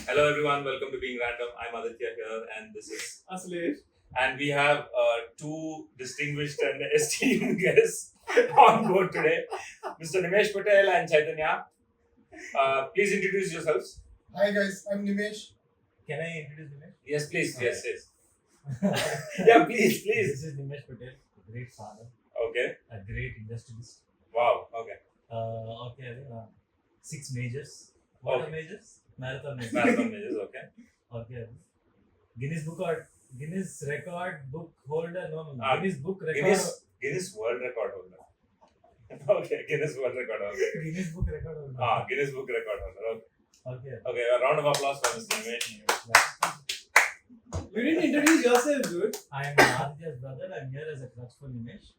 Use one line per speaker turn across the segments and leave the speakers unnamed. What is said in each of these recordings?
Hello everyone, welcome to Being Random. I'm Aditya here and this is
Aslesh.
and we have two distinguished and esteemed guests on board today, Mr. Nimesh Patel and Chaitanya. Please introduce yourselves.
Hi guys, I'm Nimesh.
Can I introduce Nimesh?
Yes, please. Yes. Yeah, please.
This is Nimesh Patel, a great father,
Okay.
a great industrialist.
Wow. Okay.
Okay, 6 majors. What
Okay.
are majors? Marathon majors.
Marathon majors. Okay.
Okay. Guinness record book holder. No.
Ah,
Guinness book record.
Guinness World Record holder. Okay. Guinness World Record holder.
Guinness book record holder.
Guinness Book Record holder. Okay.
Okay.
Okay. A round of applause for Mr. Nimesh.
You didn't introduce yourself, dude. I am Aditya's brother. I'm here as a crutch for Nimesh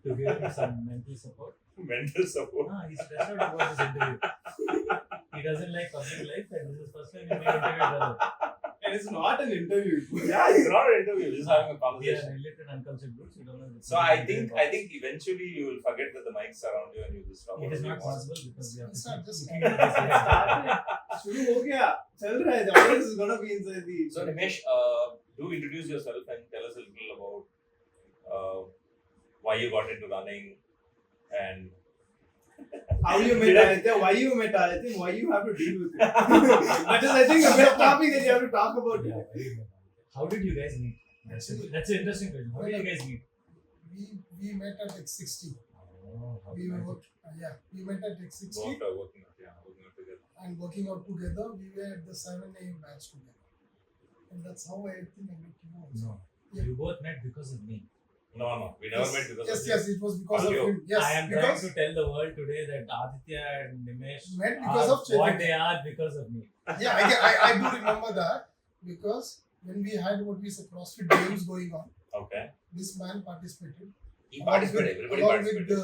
to give him some mental support.
Mental support.
He's stressed out about this interview. He doesn't like public life, and this is first time he made an interview, brother. And it's not an interview.
Yeah, it's not an interview. We're just having a
We are
conversation.
related uncultured groups. We don't know.
So I think eventually you will forget that the mic's around you and you just talk.
It is not
whatever you want.
possible because we have
It's
to
not
keep
just
looking at this.
शुरू हो गया चल रहा है the audience is gonna be inside the
So Nimesh, do introduce yourself and tell us a little about why you got into running and
how you met Aditya, why you met Aditya, and why you have to deal with it. That is, I think, the best topic that you have to talk about.
Yeah, very good. How did you guys meet? That's an interesting question. How did you guys meet?
We met at X60.
Oh, how
We
did
were we met at X60
working out together.
and working out together. We were at the 7 a.m. batch together, and that's how I think I met you also.
No.
Yeah.
You both met because of me.
No, we never met because of
Yes, it was because of
Audio.
him. Yes,
I am trying
because
to tell the world today that Aditya and Nimesh
met because
are
of Chaitanya.
what they are because of me.
yeah, I do remember that because when we had what we say CrossFit games going on,
Okay.
this man participated.
He participated. Everybody
along
participated.
with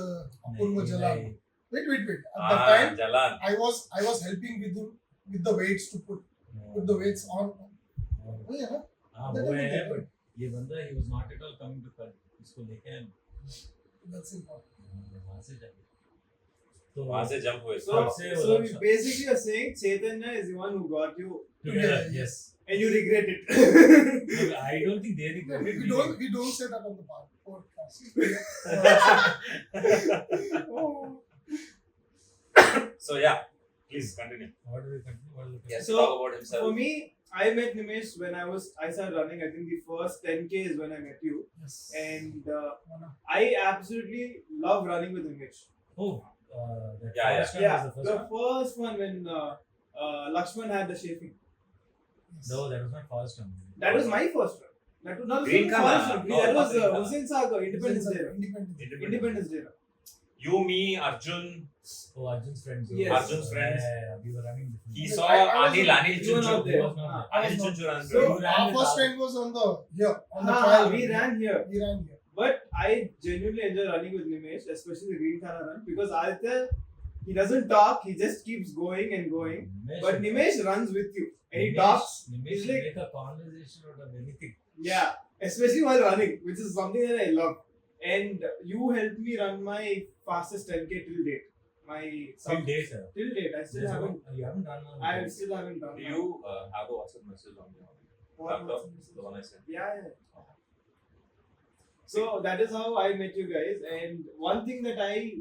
Apurva Jalan.
Like,
Wait. At the time,
Jalan.
I was helping with him with the weights to put the weights on. Oh, yeah.
वो है but ये बंदा he was not at all coming to कल इसको लेके आए
That's important.
वहाँ से जाके तो
वहाँ से jump हुए.
So you basically are saying Chaitanya is the one who got you
together yes
and you regret it.
no, I don't think they regret it.
We don't say that on the podcast.
Oh.
So yeah, please continue.
What do we continue? What do we continue?
Yes.
So,
Talk about himself.
For me, I met Nimesh when I started running. I think the first 10K is when I met you,
Yes.
and I absolutely love running with Nimesh.
Oh, that
Yeah,
first one
Yeah,
was the first one.
first one when Lakshman had the chafing.
Yes.
No, that was not first one.
That was my first one. That was not
Green
the
Kala.
first one.
No,
That was
Green Kala.
Hussain Sagar, Independence Day.
Independence.
Day.
You, me, Arjun.
Oh, Arjun's friends.
Yes.
Arjun's friends.
Yeah, we were running different.
He
Yes,
saw
I was-
Anil
You were not
Chunchu.
He
there.
was not there.
I was
Anil
not-
Chunchu ran
So
through.
You ran
our
with
first
Aditya.
train was on the trial.
We ran here.
We ran here.
But I genuinely enjoy running with Nimesh, especially the Green Kala run, because Aditya, he doesn't talk, he just keeps going and going. But Nimesh runs with you and he talks.
Nimesh
He's
should
like-
make a conversation out of anything.
Yeah, especially while running, which is something that I love. And you helped me run my fastest 10K till date.
Till date, sir.
Till date, I still
There's
haven't.
no- You haven't done one.
I still haven't done.
Do you have a WhatsApp message on your laptop? The one I sent.
Yeah. So that is how I met you guys. And one thing that I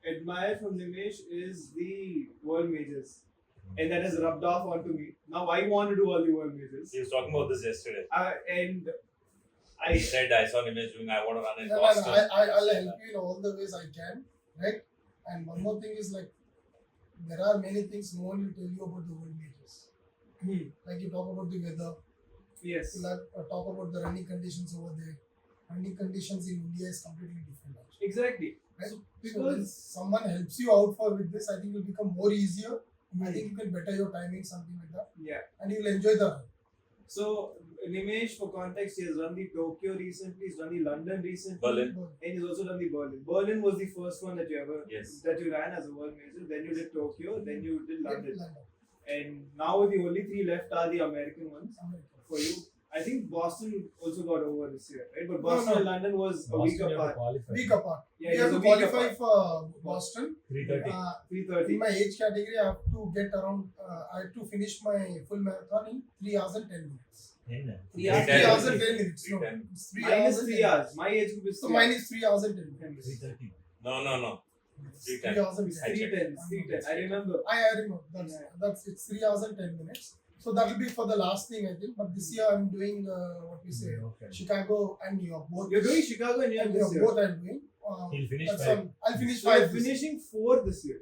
admire from Nimesh is the world majors. And that has rubbed off onto me. Now I want to do all the world majors.
He was talking about this yesterday.
And
He
I
said, I saw Nimesh doing, I want to run in
No,
Boston.
I'll help you in all the ways I can, right? And one more thing is like, there are many things no one will tell you about the world majors. Like you talk about the weather,
yes.
you talk about the running conditions over there. Running conditions in India is completely different. Actually.
Exactly.
Right? So when
Because
someone helps you out with this, I think it will become more easier. I think you can better your timing, something like that,
yeah.
and you will enjoy the run.
So Nimesh, for context, he has run the Tokyo recently, he's done the London recently,
Berlin.
and he's also done the Berlin. Berlin was the first one that you
Yes.
that you ran as a world major. Then you did Tokyo, then you did London. and now the only 3 left are the American ones for you. I think Boston also got over this year, right? But Boston and London was a week
Boston, you have to
apart.
qualify.
Week apart.
Yeah,
We
it
have
was
to
a week
qualify
apart.
for Boston.
3:30.
3:30.
In my age category, I have to get around. I have to finish my full marathon in 3 hours and 10 minutes.
3 hours,
3 hours and
10
10 minutes. No,
3:10.
it's 3
Mine
hours
is
and
3
10
hours.
minutes.
My age group is
So
3
mine
hours.
is 3 hours and 10 minutes.
3:30.
No.
3
3:10.
hours and 10
It's 3:10. It's 3:10. I remember.
I remember. That's it's 3 hours and 10 minutes. So that will be for the last thing, I think. But this year I'm doing what we say,
Okay.
Chicago and New York. Both.
You're doing Chicago and New York
And New
this
York,
year.
both I'm doing.
He'll finish
That's
5.
I'll finish
So
5
you're
this year.
finishing 4 this year.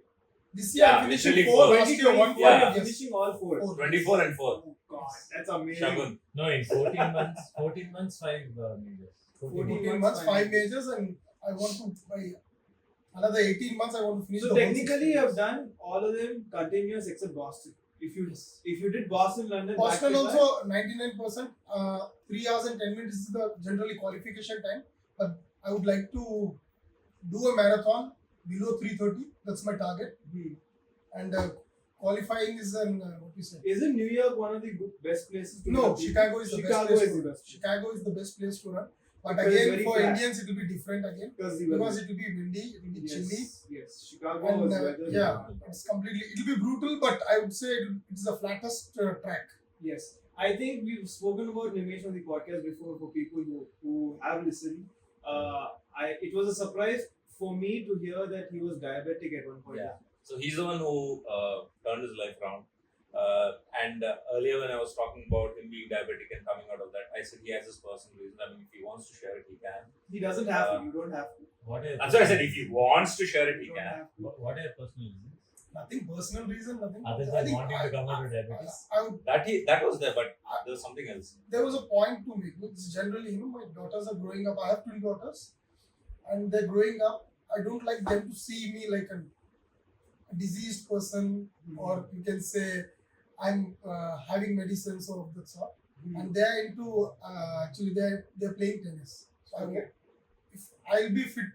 This year
Yeah,
I'm finishing
literally
4.
four.
Last year 1
2024,
Yeah.
you're
Yes.
finishing all 4.
24 and 4.
Oh God, that's amazing.
Shagun.
No, in 14 months, 5 majors.
14 months, 5 majors, and I want to by another 18 months I want to finish
So
the whole
technically,
16
you have
years.
done all of them continuous except Boston. If you did Boston, London,
Boston
back to back,
also 99%. 3 hours and 10 minutes is the generally qualification time. But I would like to do a marathon below 3:30. That's my target.
Hmm.
And qualifying is an what we say.
Isn't New York one of the best places to
No,
run?
Chicago is the
Chicago
best place
is
to
the
run.
best.
Chicago is the best place to run. But
Because it's
again,
very
for
flat.
Indians, it will be different again
Because
because it will be windy, it will be chilly.
Yes, Chicago
And
was weather.
yeah, it's completely. It will be brutal, but I would say it's the flattest track.
Yes. I think we've spoken about Nimesh on the podcast before for people who have listened. It was a surprise for me to hear that he was diabetic at one point.
Yeah. So he's the one who turned his life around. And earlier when I was talking about him being diabetic and coming out of that, I said he has his personal reason. I mean, if he wants to share it, he can.
He doesn't have to. You don't have to.
What are
That's why I said if he wants to share it, he
You don't
can.
have to.
What are your personal reasons?
Nothing personal reason, nothing.
Other
I
than
think
wanting to come out with diabetes?
I would.
That was there, but there was something else.
There was a point to make. It's generally, my daughters are growing up. I have twin daughters, and they're growing up. I don't like them to see me like a diseased person, or you can say I'm having medicines or of that sort. And they're into actually they're playing tennis. So
Okay.
if I'll be fit,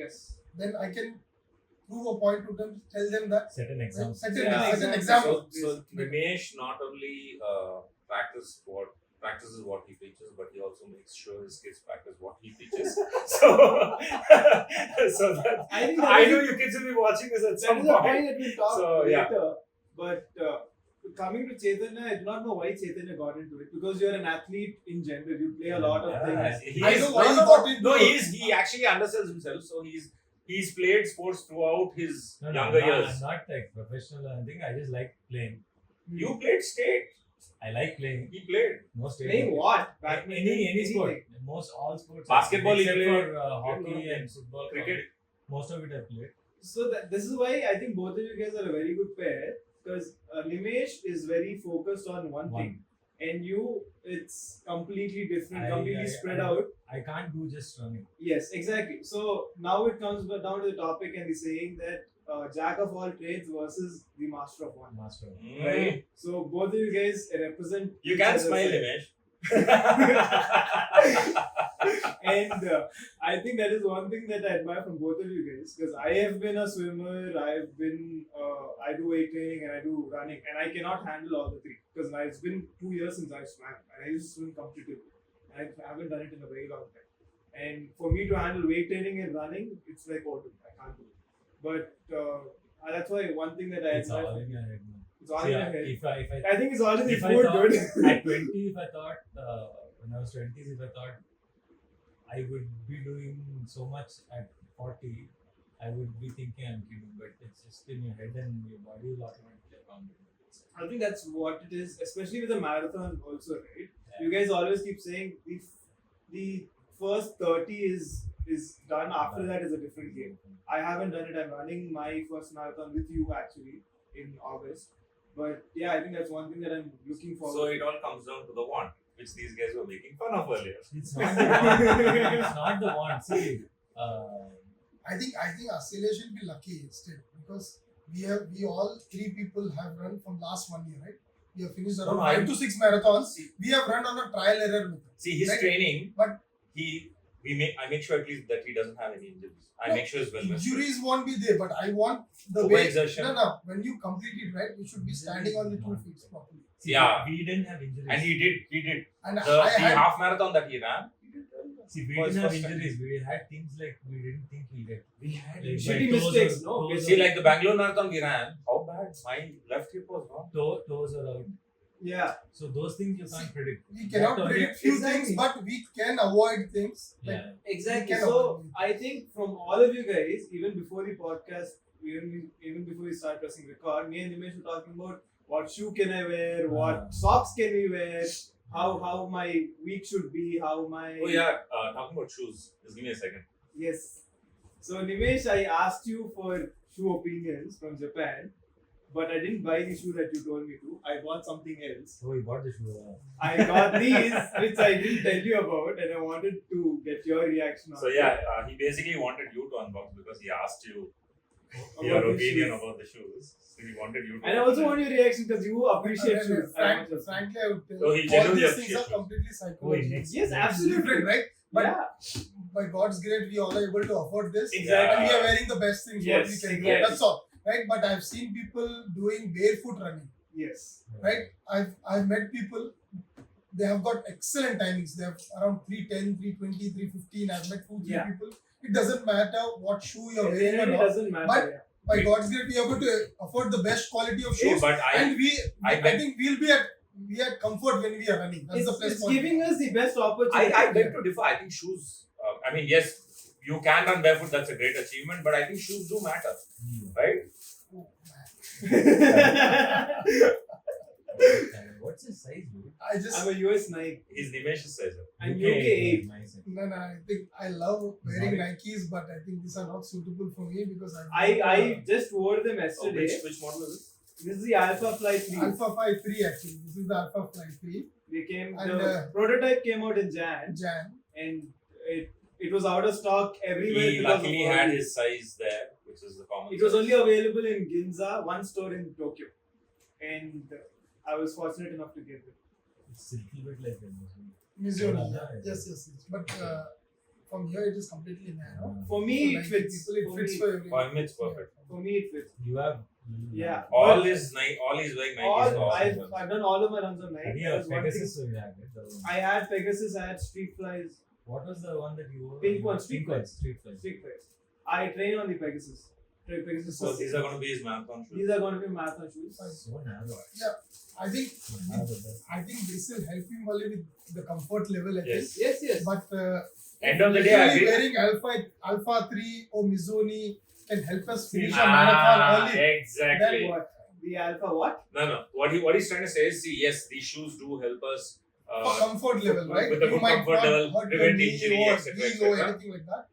Yes.
then I can prove a point to them, tell them that
Set an example.
set
Yeah.
an example.
So Nimesh not only practices what he preaches, but he also makes sure his kids practice what he teaches. So that
I think
I know your kids will be watching this at
that
some
is a
point.
point that we'll talk
So, yeah.
later. But coming to Chaitanya, I do not know why Chaitanya got into it because you're an athlete in general. You play a lot of
Yeah,
things.
he
I
is-
know why he
no,
got into
no,
it.
he actually undersells himself. So he's played sports throughout his
No,
younger
I'm
years.
not like professional or anything. I just like playing.
You played state.
I like playing.
He played.
Most
Playing what?
Any sport.
Anything.
Most all sports.
Basketball he
except
played.
for hockey and football.
Cricket.
Most of it I played.
So this is why I think both of you guys are a very good pair because Nimesh is very focused on one thing, and it's completely different, completely spread out.
I can't do just running.
Yes, exactly. So now it comes down to the topic and the saying that jack of all trades versus the master of one.
Master.
Right. So both of you guys represent.
You
each
can
other's
smile,
side.
Nimesh.
And I think that is one thing that I admire from both of you guys because I have been a swimmer, I do weight training and I do running, and I cannot handle all the three because it's been 2 years since I swam and I used to swim competitively. I haven't done it in a very long time. And for me to handle weight training and running, it's like I can't do it. But that's why one thing that I
It's
admire.
all in your head, man.
It's all
See,
in your head.
if I
I think it's all in the
if I
food,
thought,
dude.
at 20, if I thought when I was 20s, if I thought I would be doing so much at 40, I would be thinking I'm kidding. But it's just in your head and your body will automatically account it.
I think that's what it is, especially with the marathon also, right?
Yeah.
You guys always keep saying the first 30 is done. After that is a different game. I haven't done it. I'm running my first marathon with you actually in August. But yeah, I think that's one thing that I'm looking forward
So
to.
it all comes down to the want, which these guys were making fun of earlier.
It's not the one. It's not the one. See,
I think Australia should be lucky still because we all three people have run from last 1 year, right? We have finished around
No,
5 to 6 marathons. We have run on a trial error method.
See, his
Right.
training,
But-
he I make sure at least that he doesn't have any injuries. I
No,
make sure he's well rested.
Injuries won't be there, but I want the way.
Overexertion.
No. When you complete it right, you should be standing on the 2 feet properly.
See,
Yeah.
we didn't have injuries.
And he did.
And
The
I had
half marathon that he ran.
See, we
was
didn't have
first time.
injuries. We had things like we didn't think we'll get.
We had
Like,
shitty
my toes
mistakes,
are-
no?
toes
See,
are-
like the Bangalore marathon we ran. How bad? My left hip was gone.
toes are out.
Yeah.
So those things you can't predict.
we cannot
That
predict few
Exactly.
things, but we can avoid things. Like,
Yeah.
Exactly.
We can
So
avoid it.
I think from all of you guys, even before the podcast, even before we start pressing record, me and Nimesh were talking about what shoe can I wear, what socks can we wear, how my week should be, how my
Oh yeah, talking about shoes. Just give me a second.
Yes. So Nimesh, I asked you for shoe opinions from Japan, but I didn't buy the shoe that you told me to. I bought something else.
So we bought the shoe.
I got these, which I didn't tell you about, and I wanted to get your reaction on
So yeah, he basically wanted you to unbox because he asked you
about
your
the
opinion
shoes.
about the shoes. So he wanted you to.
And I also want your reaction because you appreciate shoes. as
Frank,
much as-
frankly, I would tell
So he
all
genuinely
these things are
appreciates it.
completely
Oh,
psychological.
next.
Yes, absolutely.
Different, right? But
Yeah,
by God's grace, we all are able to afford this.
exactly.
And we are wearing the best things what we
Yes,
can do.
exactly.
That's all. Right? But I've seen people doing barefoot running.
Yes.
Right? I've met people, they have got excellent timings. They have around 3:10, 3:20, 3:15. I've met 2-3
Yeah.
people. It doesn't matter what shoe you're
At the
wearing
end,
or
it
not.
doesn't matter.
But-
yeah.
By God's grace, we are able to afford the best quality of
Hey,
shoes.
but
And
I
I
bet-
think we'll be at comfort when we are running. That's the
It's,
plus
it's
point.
giving us the best opportunity.
I beg to differ. I think shoes. I mean, yes, you can run barefoot. That's a great achievement. But I think shoes do matter, right?
What's his size, dude?
I just
I'm a US Nike.
His Nimesh's size.
And
UK
UK 8.
nice.
no. I think I love wearing
Sorry.
Nikes, but I think these are not suitable for me because
I just wore them
Oh,
yesterday.
which model is
This is the Alpha Fly 3.
Alpha Fly 3 actually. This is the Alpha Fly 3
They came.
And,
The prototype came out in Jan,
Jan.
and it was out of stock everywhere.
He
because
luckily
of
had
all-
his size there, which is the common.
It was
size.
only available in Ginza, one store in Tokyo, and I was fortunate enough to get it.
It's a little bit like that.
Mizuno.
Yeah.
Yes. But from here it is completely narrow.
For
For
me, it
90
fits.
people, it
For
fits
me-
for everyone.
For him, it's perfect.
For me, it fits.
You have.
Yeah.
All
But
is all is wearing Nikes.
all
are
I've
awesome.
done all of my runs on Nike.
Yeah,
There was one
Pegasus,
thing-
so you have it. The-
I had Pegasus, I had Street Flies,
What was the one that you wore?
Pink one, Street Flies.
Street Flies.
Street Flies. I train on the Pegasus. Pegasus.
So these are going to be his marathon shoes.
These are going to be marathon shoes.
So narrow.
I think
So narrow, but
I think this will help him only with the comfort level. I
Yes.
think.
Yes.
But
End of the day, I
usually
agree.
wearing Alpha 3 or Mizuni can help us finish a marathon early.
Exactly.
Then what? The Alpha what?
No. What he's trying to say is, see, yes, these shoes do help us
For comfort level, right?
with the
You
good
might
comfort
not
level,
hurt your
prevent
knee
injury,
or
etc.,
heel or
etc.
anything like that.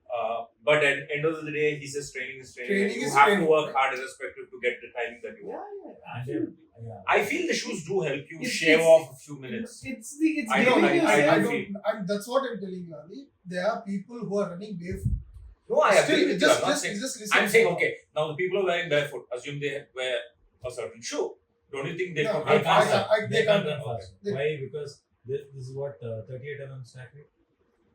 But at end of the day, he says training is training.
Training
you
is
have
training,
to work
right?
hard irrespective to get the timing that you want.
and yeah.
I feel the shoes do help you
It's-
shave
it's-
off a few minutes.
It's
I
giving
know,
you
I
same-
feel-
That's what I'm telling you, Ali. There are people who are running barefoot.
No, I agree
Still,
with you. I'm not
just
saying.
listen.
I'm saying, okay, now the people who are wearing barefoot, assume they wear a certain shoe. Don't you think they
No,
could
They
run faster?
They can't run
Okay.
faster.
They-
Why? Because this is what 38 mm stack rate?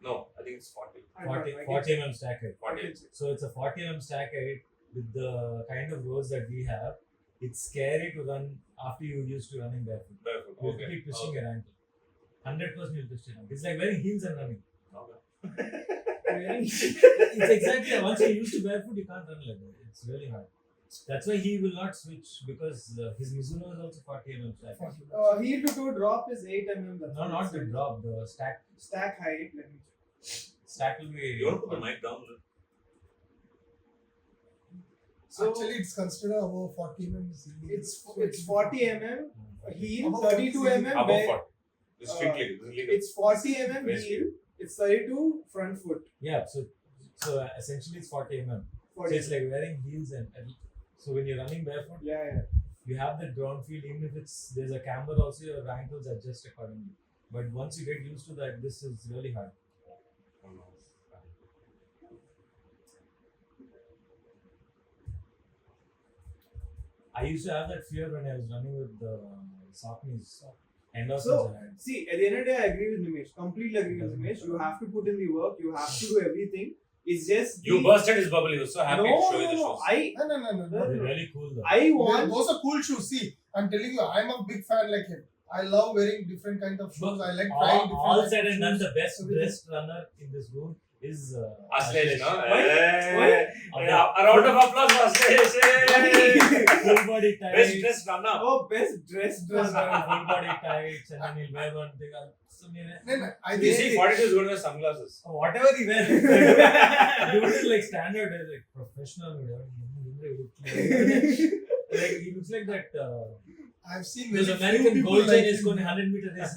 No, I think it's 40.
I don't know,
40,
I can
40
check.
mm stack rate.
I
40.
can check.
So it's a 40 mm stack rate with the kind of roads that we have. It's scary to run after you used to running barefoot.
Barefoot.
You'll
Okay.
keep twisting
Okay.
your ankle. 100% you'll twist your ankle. It's like wearing heels and running.
Really?
It's exactly once you're used to barefoot, you can't run like that. It's really hard. That's why he will not switch because his Mizuno is also 40 mm stack.
Heel to toe drop is 8 mm. That's
No,
what
not
it
the
says.
drop. The
Stack height. Let me check.
stack will be.
You want to put the mic down?
So
Actually, it's considered above 40 mm.
it's 40 mm heel,
Above
32
40.
mm.
Above
bare-
40. This is strictly. This is legal.
It's 40 mm
Waist
heel. It's 32 front foot.
Yeah, so essentially it's 40 mm. So
40.
it's like wearing heels and so when you're running barefoot,
Yeah.
you have the ground feel. Even if there's a camber, also your ankles adjust accordingly. But once you get used to that, this is really hard.
Oh, no.
I used to have that fear when I was running with the Saucony's Endorphins
So,
are high.
see, at the end of the day, I agree with Nimesh. Completely agree with Nimesh. You have to put in the work. You have to do everything. It's just
You bursted his bubble. He was so happy to show you the shoes.
No.
They're really cool though.
I want.
Those are cool shoes. See, I'm telling you, I'm a big fan like him. I love wearing different kinds of shoes. I like trying different
all
kinds
said
of
and done,
shoes.
the best dressed runner in this room is
Aslesh, no?
Why?
A round of applause for Aslesh.
Full body tights.
Best dressed runner.
Oh, best dressed
Full
dress.
body tights, and then he'll wear one thing.
No, I
You
think
see, 42 is going to wear sunglasses.
Whatever he wears, dude is like standard, like professional. Like he looks like that.
I've seen
Those
very few
American
people
gold
like
chain is
him.
going 100-meter race.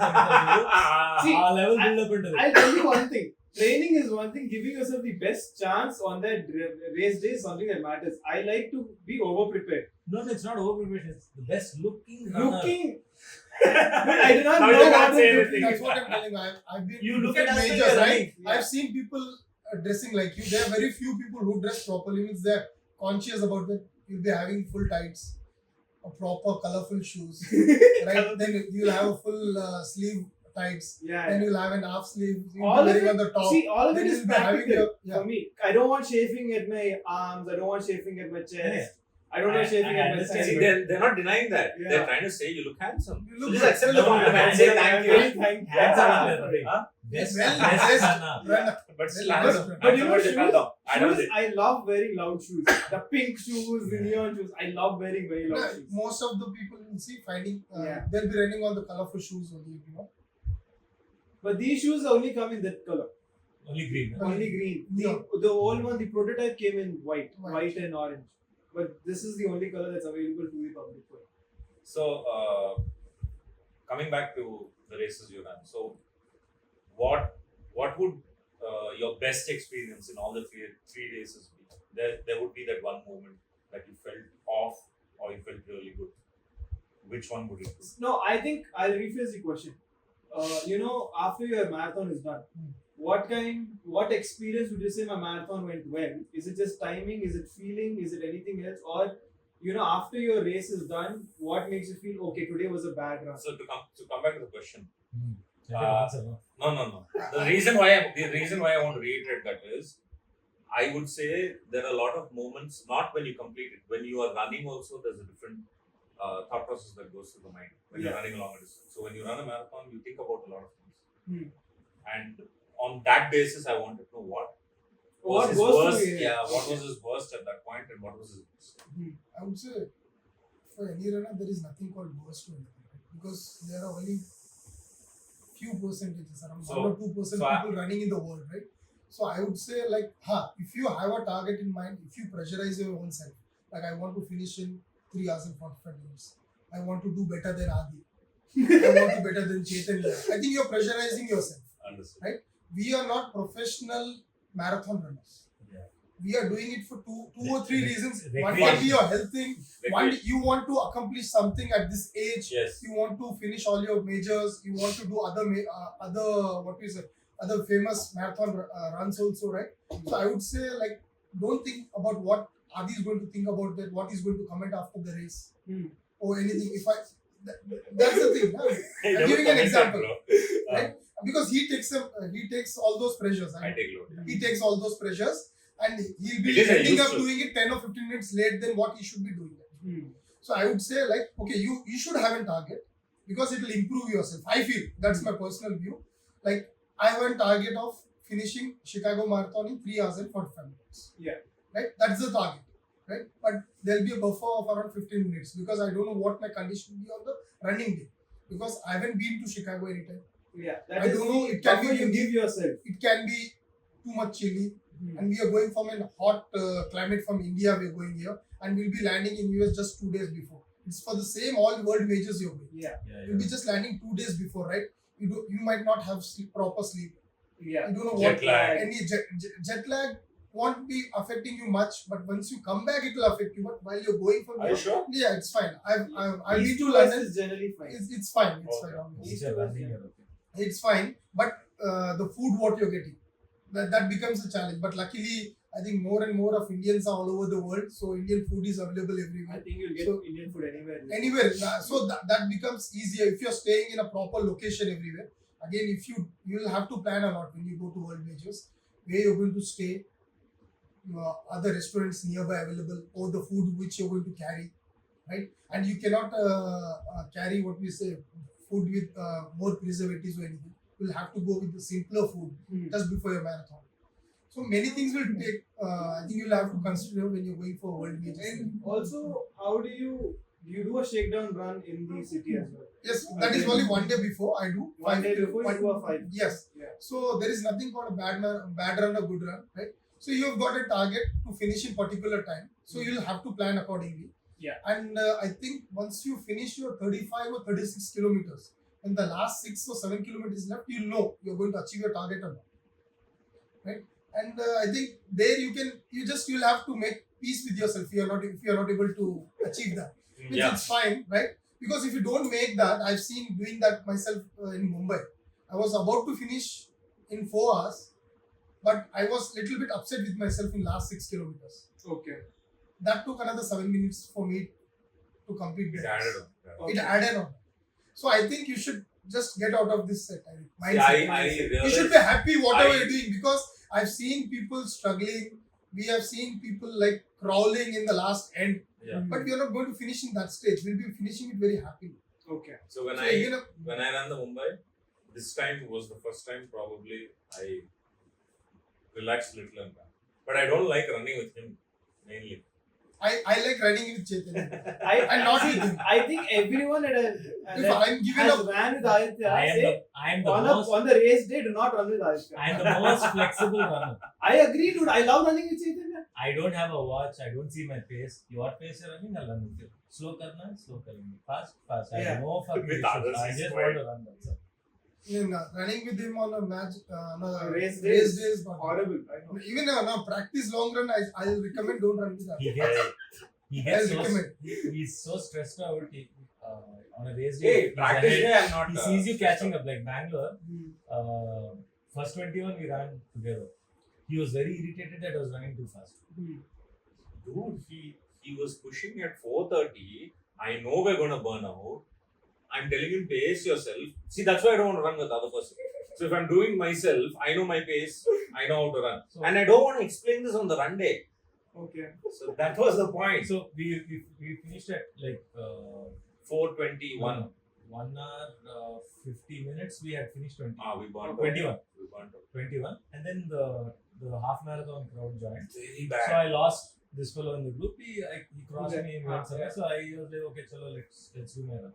See,
Level build up into
I'll
it.
tell you one thing. Training is one thing. Giving yourself the best chance on that race day is something that matters. I like to be over prepared.
No, it's not over prepared. It's the best looking runner.
Looking. But I do not
Now
know
you
what
can't say
to
anything.
That's what I'm telling you. I've been
You
to
look at
different
us when
majors,
you're
right?
running.
Yeah.
I've seen people dressing like you. There are very few people who dress properly. Means they're conscious about that. You'll be having full tights, a proper colorful shoes, right? Then you'll have a full sleeve tights.
Yeah.
Then you'll have an half sleeve. You'll
All
be
of
wearing
it-
on the top.
See, all of it
Then
is
you'll be having
practical
your
for me. I don't want chafing at my arms. I don't want chafing at my chest.
Yeah.
I don't want chafing
I
at my
understand.
See,
side.
they're not denying that.
Yeah.
They're trying to say you look handsome.
You
So
look
just
good.
accept the
No,
compliment and
no,
say
no,
thank
no,
you.
no. Thank you.
Hands
Yeah.
are running.
Huh?
Best
Well,
best
best
runner.
runner.
But still,
Well,
handsome.
but
But you
Handsome
know,
words,
shoes,
I don't
shoes, I love wearing loud shoes. The pink shoes, the neon shoes. I love wearing very loud shoes.
Most of the people you see finding
Yeah.
they'll be running on the colorful shoes only.
But these shoes only come in that color.
Only green. huh?
Only green.
Yeah.
The old one, the prototype came in white
White.
and orange. But this is the only color that's available to the public.
So, coming back to the races you ran, so what would your best experience in all the three races be? There would be that one moment that you felt off or you felt really good. Which one would it be?
No, I think I'll rephrase the question. After your marathon is done, what experience would you say my marathon went well? Is it just timing? Is it feeling? Is it anything else? Or, after your race is done, what makes you feel, okay, today was a bad run?
So to come back to the question,
Second answer, no?
no. The reason why I want to reiterate that is, I would say there are a lot of moments, not when you complete it, when you are running also, there's a different thought process that goes through the mind when you're running along a distance. So when you run a marathon, you think about a lot of things. And on that basis, I want to know what was his
goes
worst.
through your head?
What was his worst at that point, and what was his best?
I would say for any runner there is nothing called worst to anything, right? Because there are only few percentages, around
So-
1 or 2%
so I-
people running in the world, right? So I would say if you have a target in mind, if you pressurize your own self, like I want to finish in 3 hours and 45 minutes, I want to do better than Adi, I want to better than Chaitanya. I think you're pressurizing yourself.
Understood.
Right? We are not professional marathon runners.
Yeah.
We are doing it for two or three reasons. One
Recreation.
can be your health thing. One,
Recreation.
you want to accomplish something at this age.
Yes.
You want to finish all your majors. You want to do other famous marathon runs also, right? So I would say don't think about what Adi is going to think about that. What he's going to comment after the race or anything. That's the thing.
Hey,
I'm giving an
comment
example.
that, bro.
Right? Because he takes all those pressures.
I take load.
He takes all those pressures and he'll be
It is a
ending up
useful-
doing it 10 or 15 minutes late than what he should be doing it. So I would say okay, you should have a target because it will improve yourself. I feel that's my personal view. I have a target of finishing Chicago Marathon in 3 hours and 45 minutes.
Yeah.
Right? That's the target. Right? But there'll be a buffer of around 15 minutes because I don't know what my condition will be on the running day. Because I haven't been to Chicago anytime.
Yeah,
I don't know, it can be
you give yourself.
It can be too much chilly. And we are going from a hot climate from India. We are going here, and we'll be landing in US just 2 days before. It's for the same all world majors you're going.
Yeah,
You'll be just landing 2 days before, right? You might not have proper sleep.
yeah.
You don't know
Jet
what
lag.
any jet lag won't be affecting you much, but once you come back, it will affect you. But while you're going from
Are you
here,
sure?
yeah, it's fine. I've
East
been
to
to
west
London.
is generally fine.
It's fine. It's
Okay.
fine. obviously.
Once you're running, you're okay.
It's fine, but the food what you're getting, that becomes a challenge. But luckily I think more and more of Indians are all over the world, so Indian food is available
I
everywhere.
think you'll get
So-
Indian food anywhere.
Anywhere, so that becomes easier if you're staying in a proper location everywhere. Again, if you'll have to plan a lot when you go to world majors, where you're going to stay, other restaurants nearby available, or the food which you're going to carry, right? And you cannot carry what we say food with more preservatives or anything. You'll have to go with the simpler food just before your marathon. So many things will take. I think you'll have to consider when you're going for world majors.
And also, how do you do a shakedown run in the city as well?
Yes, that is only one day before I do.
1 day before you do a 5.
Yes.
Yeah.
So there is nothing called a bad run or good run, right? So you've got a target to finish in particular time. So you'll have to plan accordingly.
Yeah.
And I think once you finish your 35 or 36 kilometers, and the last 6 or 7 kilometers left, you'll know you're going to achieve your target or not, right? And I think there you'll have to make peace with yourself. If you're not able to achieve that, which
Yeah.
it's fine, right? Because if you don't make that, I've seen doing that myself in Mumbai. I was about to finish in 4 hours, but I was a little bit upset with myself in last 6 kilometers.
Okay.
That took another 7 minutes for me to complete
It
the
added
race.
up. Yeah.
It added on. So I think you should just get out of this set.
I
Mindset. You should
realized,
be happy whatever
I-
you're doing, because I've seen people struggling. We have seen people like crawling in the last end,
yeah.
but we are not going to finish in that stage. We'll be finishing it very happily.
Okay.
So when
So
I
again,
ran the Mumbai, this time was the first time probably I relaxed a little and ran. But I don't like running with him mainly.
I like running with Chaitanya.
I
not with him.
I think everyone
If I'm given
has
up,
ran with Aditya.
I am the most
On the race day, do not run with Aditya.
I am the most flexible runner.
I agree, dude. I love running with Chaitanya.
I don't have a watch. I don't see my pace. Your pace you're running, I'll run with you. Slow karna, slow karna. Fast. I
Yeah.
have no fucking
With
issues.
others,
I
it's
just
quite-
want to run. That's it.
running with him on a match,
Race day
race
is
day is not.
Horrible. I know.
Even practice long run, I'll recommend don't run with that.
He gets
I'll
so,
recommend.
he's so stressed out. On a race day,
Hey,
he's
practice
ahead.
day I'm not.
He sees you catching up like Bangalore.
Hmm.
First 21 we ran together. He was very irritated that I was running too fast.
Dude, he was pushing at 4:30. I know we're gonna burn out. I'm telling him pace yourself. See, that's why I don't want to run with the other person. So if I'm doing myself, I know my pace. I know how to run,
So-
and I don't want to explain this on the run day.
Okay.
So that was the point.
So we finished at like
4:21.
1 hour 50 minutes. We had finished 20.
We burned out.
21.
We burned out.
21, and then the half marathon crowd joined.
Very
So
bad.
I lost this fellow in the group. He crossed
Yeah.
me and
Ah,
went somewhere.
yeah.
So I was like, okay, chalo, let's do my run.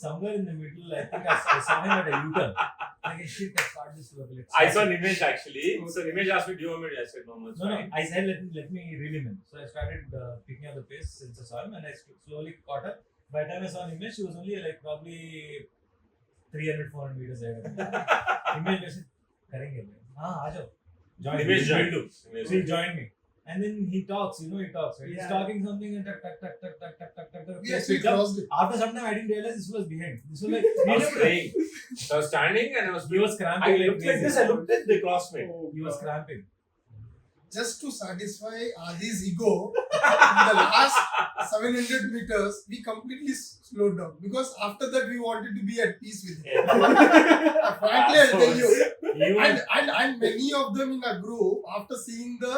Somewhere in the middle, I think I saw him at a U-turn. Like, shit, I start this look.
I saw Nimesh actually. So Nimesh asked me, "Do you want me to?" I said, "No, it's
No,
fine."
I said let me reel him in. So I started picking up the pace since I saw him, and I slowly caught up. By the time I saw Nimesh, he was only like probably 300-400 meters ahead of me. Nimesh just said, "करेंगे भाई." आ जाओ. Join
Nimesh
me.
joined.
So he joined me. And then he talks, right? He's
Yeah.
talking something and tuck.
We actually crossed it.
After some time, I didn't realize this was behind. This was like,
I was praying. So I was standing and I was.
he was
I
cramping like
looked like
crazy.
this. I looked at the classmate.
Oh,
He was
God.
cramping.
Just to satisfy Adi's ego, in the last 700 meters, we completely slowed down, because after that we wanted to be at peace with him. Frankly, I'll tell you.
Even,
And many of them in a group, after seeing the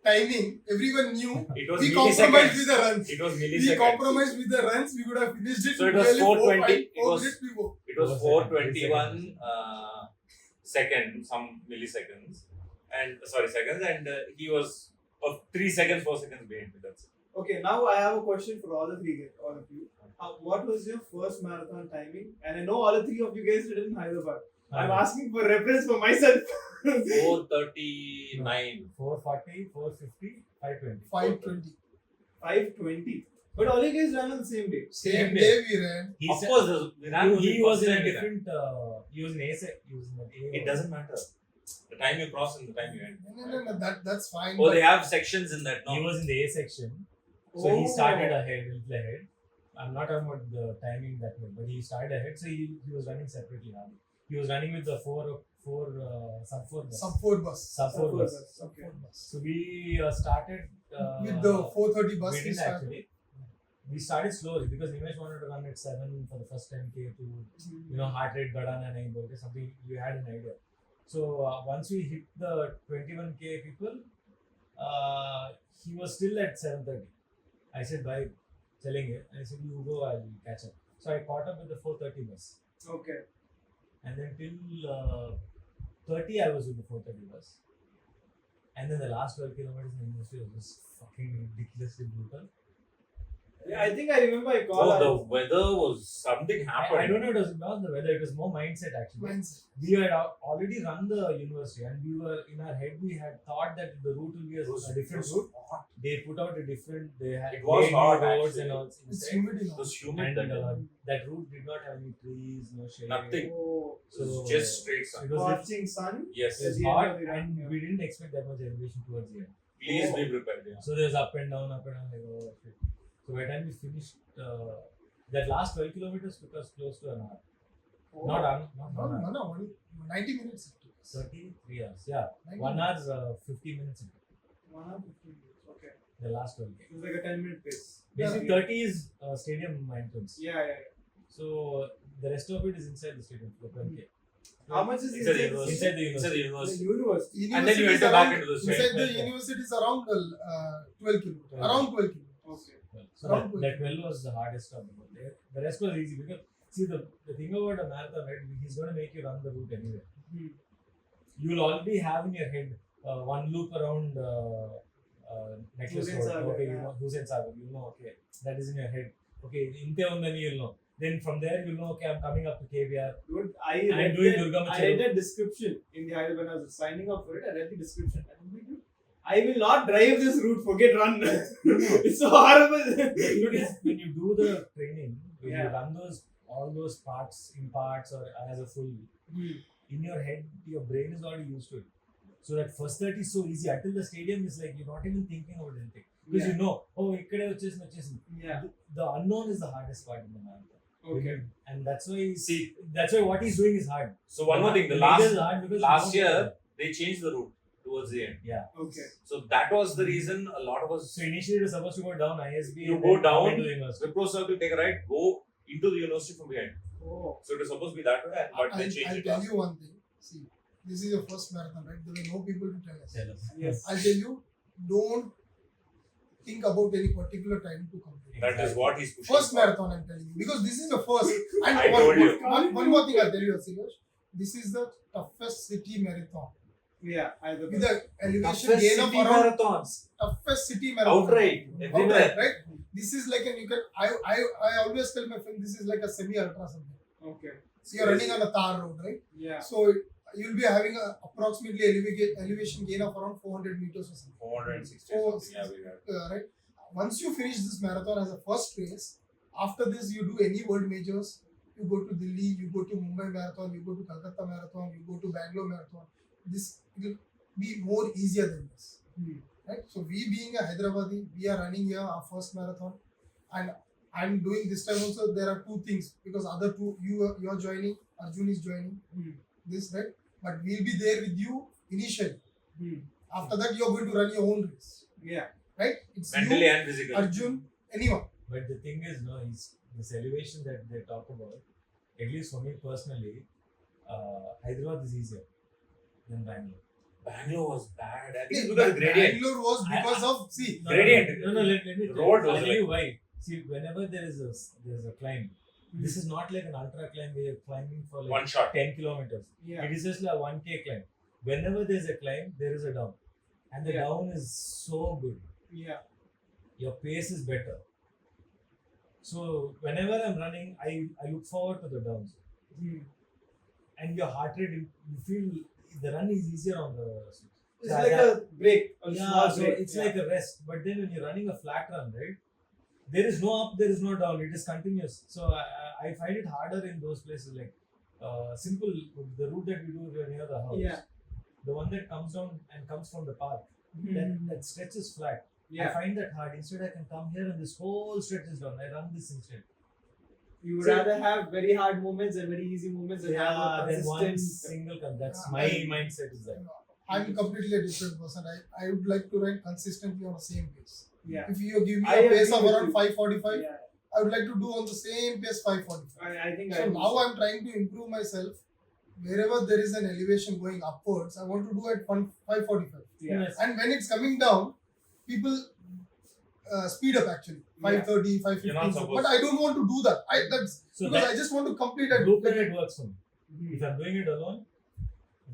timing, everyone knew
It was
we compromised
milliseconds.
with the runs.
It was
We
milliseconds.
compromised with the runs, we would have finished it.
So it
in
was
barely
4:20, it
4
was-
minutes before.
It was 4:21 seconds, some milliseconds, and seconds, and he was 3 seconds, 4 seconds behind me. That's it.
Okay, now I have a question for all of you. What was your first marathon timing? And I know all the three of you guys did it in Hyderabad. I'm asking for reference for myself.
4:39.
440, 450, 520.
5:20.
5:20. But all you guys ran on the same day.
Same
day.
day we ran.
He
Of
said-
course, we ran only
he was
first
in a
time we ran.
different. He was in A. He was in an A.
It doesn't matter. The time you cross and the time you end.
No, that's fine.
Oh,
but
they have sections in that.
He
No.
was in the A section. So he started ahead, a little ahead. I'm not talking about the timing that way, but he started ahead. So he was running separately now. He was running with the sub 4 bus.
Sub 4 bus.
Sub 4 bus.
Sub
Okay.
4 bus.
So we started
With the 4:30 bus,
we
we
didn't
started.
actually. We started slowly because Nimesh wanted to run at 7 for the first 10k to heart rate badana nahi bolte something we had an idea. So once we hit the 21k people, he was still at 7:30. I said bye, chalenge. I said you go, I'll catch up. So I caught up with the 4:30 bus,
Okay.
and then till 30 I was with the 4:30 bus, and then the last 12 kilometers in the industry was just fucking ridiculously brutal.
Yeah, I think I remember I
Oh,
called.
the weather was something happened.
I don't know, it was not the weather, it was more mindset actually.
Mindset.
We had already run the university, and we were in our head, we had thought that the route will be
It was-
a different
it was
route.
hot.
They put out a different, they had
It was
made new
hot,
roads
actually.
and all
It's
inside.
humid
It
now.
was humid
And
that day.
that route did not have any trees, no shade.
Nothing.
Oh,
It was
So
just straight sun.
it was
watching sun.
Yes.
it was
the end
hot,
of the run,
and
yeah.
we didn't expect that much elevation towards the end.
Please be prepared. Yeah.
So there's up and down, like oh shit. So by the time we finished, that last 12 kilometers took us close to an hour.
Oh.
Not an
No,
hour.
no, no, 90 minutes it took us.
33 hours. Yeah.
90
1
minutes.
hour, 50 minutes.
1 hour 15 minutes. Okay.
The last 12
It was like a 10-minute pace.
Basically,
Yeah.
30 is stadium entrance.
Yeah.
So the rest of it is inside the stadium, the 12K.
How much is
Inside the
inside
university.
Inside the
Inside the
university.
the
university.
university?
And then you
University is
enter back
around-
into the
Inside
state.
the university is around 12 kilometers.
12.
Around 12 kilometers.
Okay.
So
Around
that 12 was the hardest of the whole day. The rest was easy because, see, the thing about a marathon, right, he's going to make you run the route anyway.
Hmm.
You will already have in your head one loop around Necklace
Hussain
Road.
Sagar,
Okay,
yeah.
you know, Hussain Sagar, you know, okay, that is in your head. Okay, Inte undani you'll know. Then from there, you'll know, okay, I'm coming up to KBR.
Dude,
I'm doing Durga
I
Macharu.
read that description in the when I was signing up for it. I read the description. And I'm like, dude, I will not drive this route. Forget run. It's so horrible.
Because when you do the training, when you
Yeah.
run all those parts in parts or as a full, in your head, your brain is already used to it. So that first 30 is so easy. Until the stadium is like, you're not even thinking about anything. Because
Yeah.
you know, oh, ikkade vachesindi.
Yeah.
The unknown is the hardest part in the marathon.
Okay.
And that's why
See,
what he's doing is hard.
so one more thing. The
major is
last
hard because
last
you don't
year
know.
they changed the route towards the end.
Yeah.
Okay.
So that was the reason a lot of us.
So initially it was supposed to go down ISB.
You
and
go
then
down,
come into the university.
Wipro Circle, take a right, go into the university from behind.
Oh.
So it was supposed to be that way, but they changed
I'll
it.
tell
last
you one thing. See, this is your first marathon, right? There were no people to tell us.
Tell us.
Yes.
I'll tell you, don't think about any particular time to complete.
That is what he's pushing.
First
for.
marathon, I'm telling you, because this is the first. And
I told you.
One more thing I'll tell you, Sivash. This is the toughest city marathon.
Yeah.
With the elevation
Toughest
gain of
city
around
marathons.
toughest city marathon.
Outright. Everywhere.
Outright, right? This is like you can. I always tell my friend this is like a semi-ultra something.
Okay.
So you're running on a tar road, right?
Yeah.
So you'll be having a approximately elevation gain of around 400 meters or something.
460
Oh,
something. Yeah, we had.
Right? Once you finish this marathon as a first race, after this you do any world majors. You go to Delhi, you go to Mumbai marathon, you go to Calcutta marathon, you go to Bangalore marathon. This will be more easier than this. Right? So we being a Hyderabadi, we are running here our first marathon, and I'm doing this time also. There are two things because other two you are joining, Arjun is joining this, right? But we'll be there with you initially. After that, you're going to run your own race,
Yeah.
right? It's
Mentally
you,
and physically.
Arjun, anyone.
But the thing is, no, is this elevation that they talk about, at least for me personally, Hyderabad is easier than Bangalore.
Bangalore was bad. I think
See,
it's because of the gradient.
Bangalore was because of see.
Gradient.
No, let me
The
tell
road
you.
was
I'll tell
like-
you why. See, whenever there's a climb, this is not like an ultra climb where you're climbing for like
One shot.
10 kilometers.
Yeah.
It is just like a 1K climb. Whenever there's a climb, there is a down. And the
Yeah.
down is so good.
Yeah.
Your pace is better. So whenever I'm running, I look forward to the downs. And your heart rate, you feel the run is easier on the.
It's
Yeah,
like
yeah.
a break. A
Yeah,
small
so
break.
it's like a rest. But then when you're running a flat run, right? There is no up, there is no down. It is continuous. So I find it harder in those places. Like simple, the route that we do near the house.
Yeah.
The one that comes down and comes from the park. That stretch is flat. I
Yeah.
find that hard. Instead, I can come here and this whole stretch is down. I run this instead.
You would
So-
rather have very hard moments and very easy moments and have a
then one
consistent.
single. That's
Yeah,
my
I-
mindset is that.
I'm completely a different person. I would like to ride consistently on the same pace.
Yeah.
If you give me
I
a pace
agree
of
with
around
you.
5:45,
Yeah.
I would like to do on the same pace 5:45.
I think
So
I
now I'm trying to improve myself. Wherever there is an elevation going upwards, I want to do at 5:45.
Yeah.
Yes.
And when it's coming down, people speed up actually. 5:30,
You're not
5:15.
supposed
But I don't want to do that. That's
So
because
that
I just want to complete it.
blueprint it works for me.
Mhm.
If I'm doing it alone,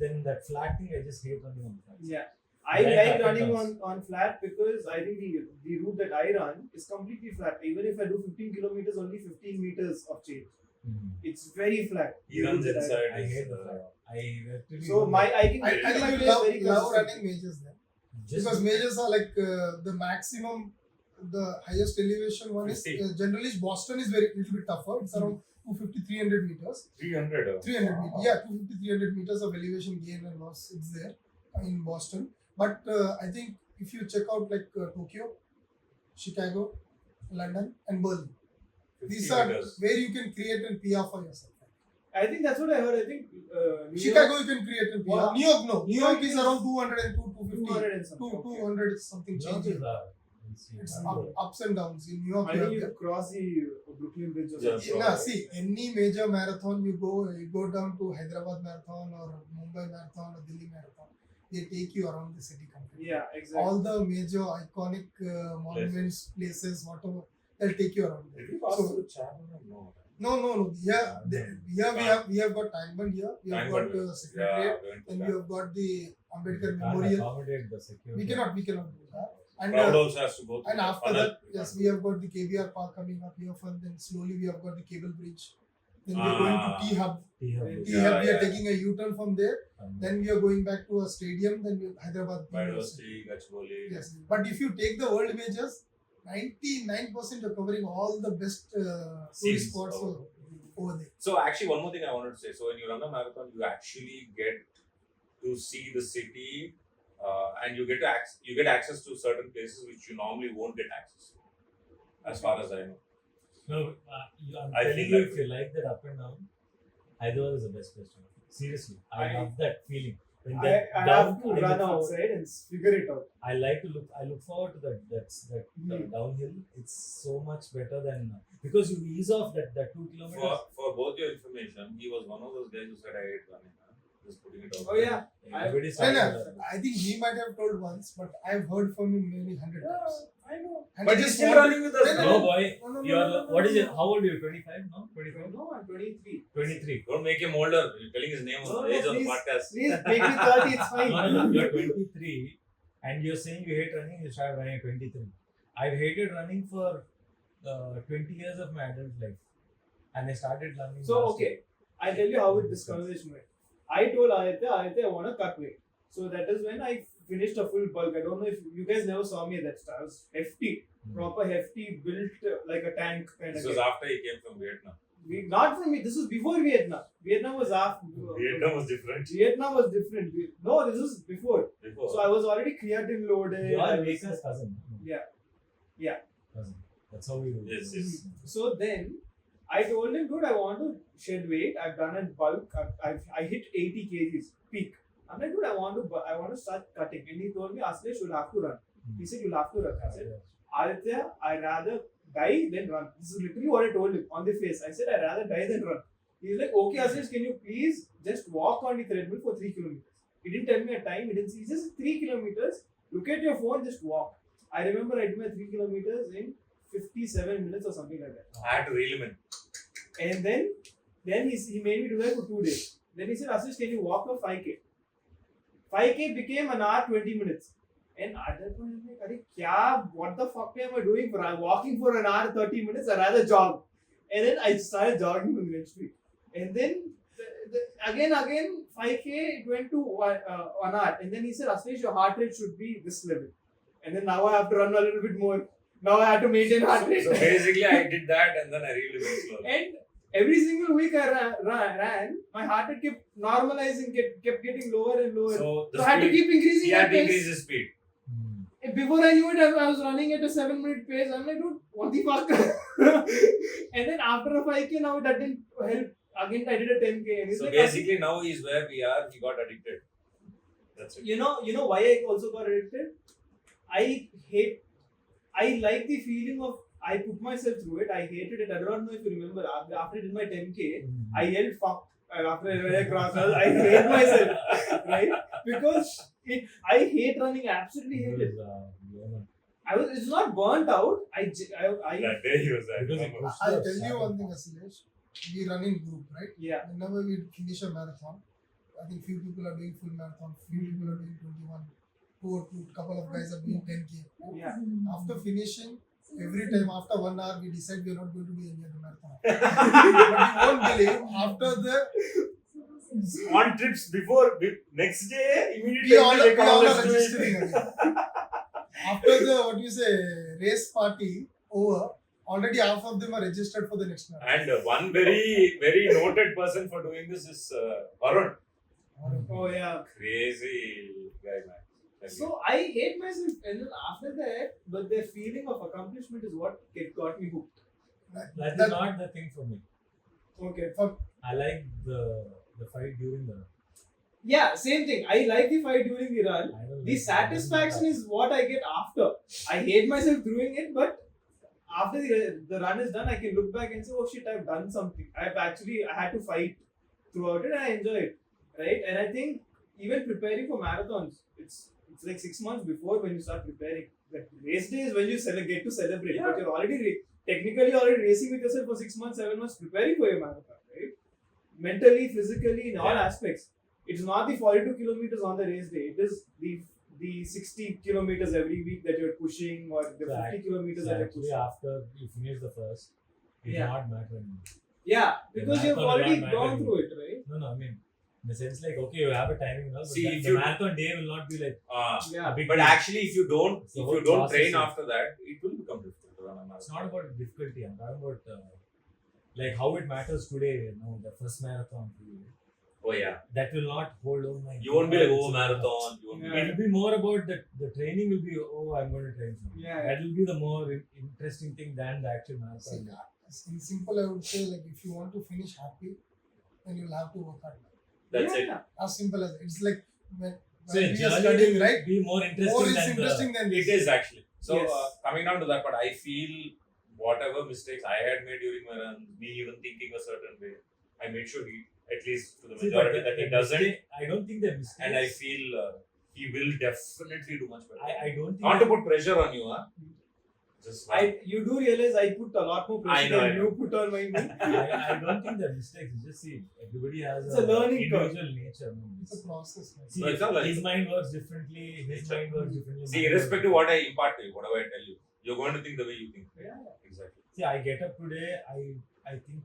then that flat thing I just hate running on flats.
Yeah. I
Like
like
up and
running
downs.
on flat because I think the route that I run is completely flat. Even if I do 15 kilometers, only 15 meters of change.
Mhm.
It's very flat.
He
The
runs
route that I
inside.
run.
I hate the flat. I actually
So
don't
my
like-
I think
I
my
think you
place
love,
very
love
consistent.
running majors then.
just
Because majors are like the maximum, the highest elevation one is
50.
generally Boston is very little bit tougher. It's around 250-300 meters.
300.
300 meters. Yeah, 250-300 meters of elevation gain and loss. It's there in Boston. But I think if you check out like Tokyo, Chicago, London, and Berlin,
50
these are
meters.
where you can create an PR for yourself.
I think that's what I heard. I think New
Chicago, you can create an PR.
Wow.
New York, no. New York is
is
around 200 and 250.
200 and something.
200 is something
New York
changing.
is
It's
insane.
ups and downs. In New York,
I
you
think
have
you
the-
cross the Brooklyn Bridge or
Yeah,
something.
Yeah, see, any major marathon you go down to Hyderabad marathon or Mumbai marathon or Delhi marathon, they take you around the city completely.
Yeah, exactly.
All the major iconic monuments, places, whatever, they'll take you around.
Did you pass
So-
through Chapman or no?
No. Yeah, here we have got Time Band here. We have got
Time
Secretariat,
we went to
and
that.
we have got the Ambedkar
Can't
Memorial.
accommodate the security.
We cannot do that. And
Crowd also has to go through
and
the
after
funnel.
that, yes, we have got the KBR Park coming up here. For then slowly we have got the cable bridge. Then we are going to T Hub.
T Hub.
T
Yeah,
Hub, we are
yeah.
taking a U-turn from there. Then we are going back to a stadium. Then we Hyderabad University.
Biodiversity, Gachibowli.
Yes, but if you take the world majors, 99% are covering all the best tourist
Scenes
spots
over.
over there.
So actually, one more thing I wanted to say. So when you run a marathon, you actually get to see the city, and you get access to certain places which you normally won't get access to. As far as I know.
No, I'm
I
telling
feel
you,
like-
if you like that up and down, Hyderabad is the best place to go. Seriously, I
I-
love that feeling. When
I
that
have
down,
to
I
run
look forward-
outside and figure it out.
I like to look. I look forward to that
Mhm.
downhill. It's so much better than because you ease off that 2 kilometers.
For both your information, he was one of those guys who said I hate running. Huh? Just putting it out.
Oh,
there.
yeah.
Everybody
No,
started
no,
with that.
I think he might have told once, but I've heard from him many hundred times.
I know.
And
But
I
he's
just
still
want-
running with us.
No,
now.
No boy,
No,
you are.
no,
What is
no.
it? How old are you? 25? No, 25.
No, I'm 23.
23.
Don't make him older. You're telling his name
No,
on
no,
the age of the
please.
podcast.
Please make me 30, it's
No,
fine.
no, you're 23, and you're saying you hate running. You started running at 23. I've hated running for 20 years of my adult life, and I started running.
So,
last
okay,
year.
I'll tell you how this conversation went. I told Aditya, I want to cut weight. So that is when I finished a full bulk. I don't know if you guys never saw me at that time. I was hefty, proper hefty, built like a tank kind
This
of
was
guy.
after he came from Vietnam.
Not from me, this was before Vietnam. Vietnam was after.
Vietnam was different.
Vietnam was different. No, this was before.
Before.
So I was already creatine loaded.
You
I
are
was-
Vika's cousin.
Yeah.
Cousin. That's how we do.
Yes, yes.
So then I told him, dude, I want to shed weight. I've done it bulk. I hit 80 kgs peak. I'm like, dude, I want to start cutting. And he told me, Aslesh, you'll have to run. He said, you'll have to run. I said, Aditya, I rather die than run. This is literally what I told him on the face. I said, I rather die than run. He's like, okay, Aslesh, can you please just walk on the treadmill for 3 kilometers? He didn't tell me a time. He didn't say, just 3 kilometers. Look at your phone, just walk. I remember I did my 3 kilometers in 57 minutes or something like that.
I had to reel him in.
And then he made me do that for 2 days. Then he said, Ashish, can you walk for 5K? 5K became an hour 20 minutes. And at that point, I'm like, Arey, what the fuck am I doing for? I'm walking for an hour 30 minutes. I'd rather jog. And then I started jogging from the next week. And then again 5K it went to 1 hour. And then he said, Ashish, your heart rate should be this level. And then now I have to run a little bit more. Now I have to maintain heart rate.
So basically, I did that and then I reeled him in slowly.
And every single week I ran, my heart rate kept normalizing, kept getting lower and lower.
So the
So I had to
speed,
keep increasing
he
my
had to
pace.
increase his speed.
before I knew it, I was running at a 7-minute pace. I'm like, dude, what the fuck? And then after a 5K, now that didn't help. Again, I did a 10K. And it's
So
like,
basically, now he's where we are. He got addicted. That's it.
you know why I also got addicted? I like the feeling of, I put myself through it. I hated it. I don't know if you remember, after I did my 10K, I yelled fuck. And after I ran across, I hate myself, right? Because I hate running. I absolutely hate it. It's not burnt out.
That day he was there.
Because it
remember?
was-
I'll tell you one thing, Asilesh. We run in group, right?
Yeah.
Whenever we finish a marathon, I think few people are doing full marathon, few people are doing 21, couple of guys are doing 10K.
Yeah.
After finishing, every time after 1 hour, we decide we are not going to do any other marathon. But you won't believe, after the
On trips before, next day, immediately
we all are
doing
registering again. After the race party over, already half of them are registered for the next marathon.
And one very, very noted person for doing this is Varun.
Oh yeah.
Crazy guy, man. Tell me.
So I hate myself, and then after that, but the feeling of accomplishment is what got me hooked.
That
That-
is not the thing for me.
Okay.
I like the fight during the.
Yeah, same thing. I like the fight during the run.
I don't
The
like-
satisfaction is what I get after. I hate myself doing it, but after the run is done, I can look back and say, oh shit, I've done something. I had to fight throughout it, and I enjoy it, right? And I think even preparing for marathons, it's like 6 months before when you start preparing. The race day is when you get to celebrate, but you're already technically already racing with yourself for 6 months, 7 months, preparing for your marathon, right? Mentally, physically, in all aspects. It's not the 42 kilometers on the race day. It is the 60 kilometers every week that you're pushing, or the 50 kilometers that you're
actually
pushing.
after you finish the first, it
Yeah.
will not matter anymore.
Yeah, because
The
you've
marathon will
already
not matter
gone
anymore.
through it, right?
No, I mean, in the sense like, okay, you have a timing now, but
See, if
the
you-
marathon day will not be like
Yeah.
a big
But
deal.
actually, if you don't,
It's the whole process
train
of-
after that, it will become difficult to run a
It's
marathon.
not about difficulty. I'm talking about like how it matters today. You know, the first marathon for you.
Oh yeah,
That will not hold on my.
you won't be like,
God,
oh,
it's a
marathon. You won't be
Yeah.
It will be more about the training will be, oh, I'm going to train for it.
Yeah.
That will be the more interesting thing than the actual
See,
marathon.
in simple, I would say, like, if you want to finish happy, then you'll have to work hard.
That's it.
Yeah.
As simple as it. It's like when
So
we are
journey
studying,
will
right?
be more interesting
More is
than
interesting than
It
this.
is actually. So
Yes.
coming down to that part, I feel whatever mistakes I had made during my run, me even thinking a certain way, I made sure he, at least to the
See,
majority,
but
that he
the
doesn't,
mistake- I don't think the mistakes.
and I feel he will definitely do much better.
I don't think.
Not to put pressure on you, huh? Just
You do realize I put a lot more
I
pressure
know,
than
I know.
you put on my knee.
I don't think they're mistakes. It's just see, everybody has
It's a learning curve.
individual nature. No?
It's a process. Right?
See,
No, it's not like-
his mind works differently. His mind works differently.
see,
mine
irrespective
works
what I impart to you, whatever I tell you, you're going to think the way you think.
Yeah.
Exactly.
See, I get up today. I think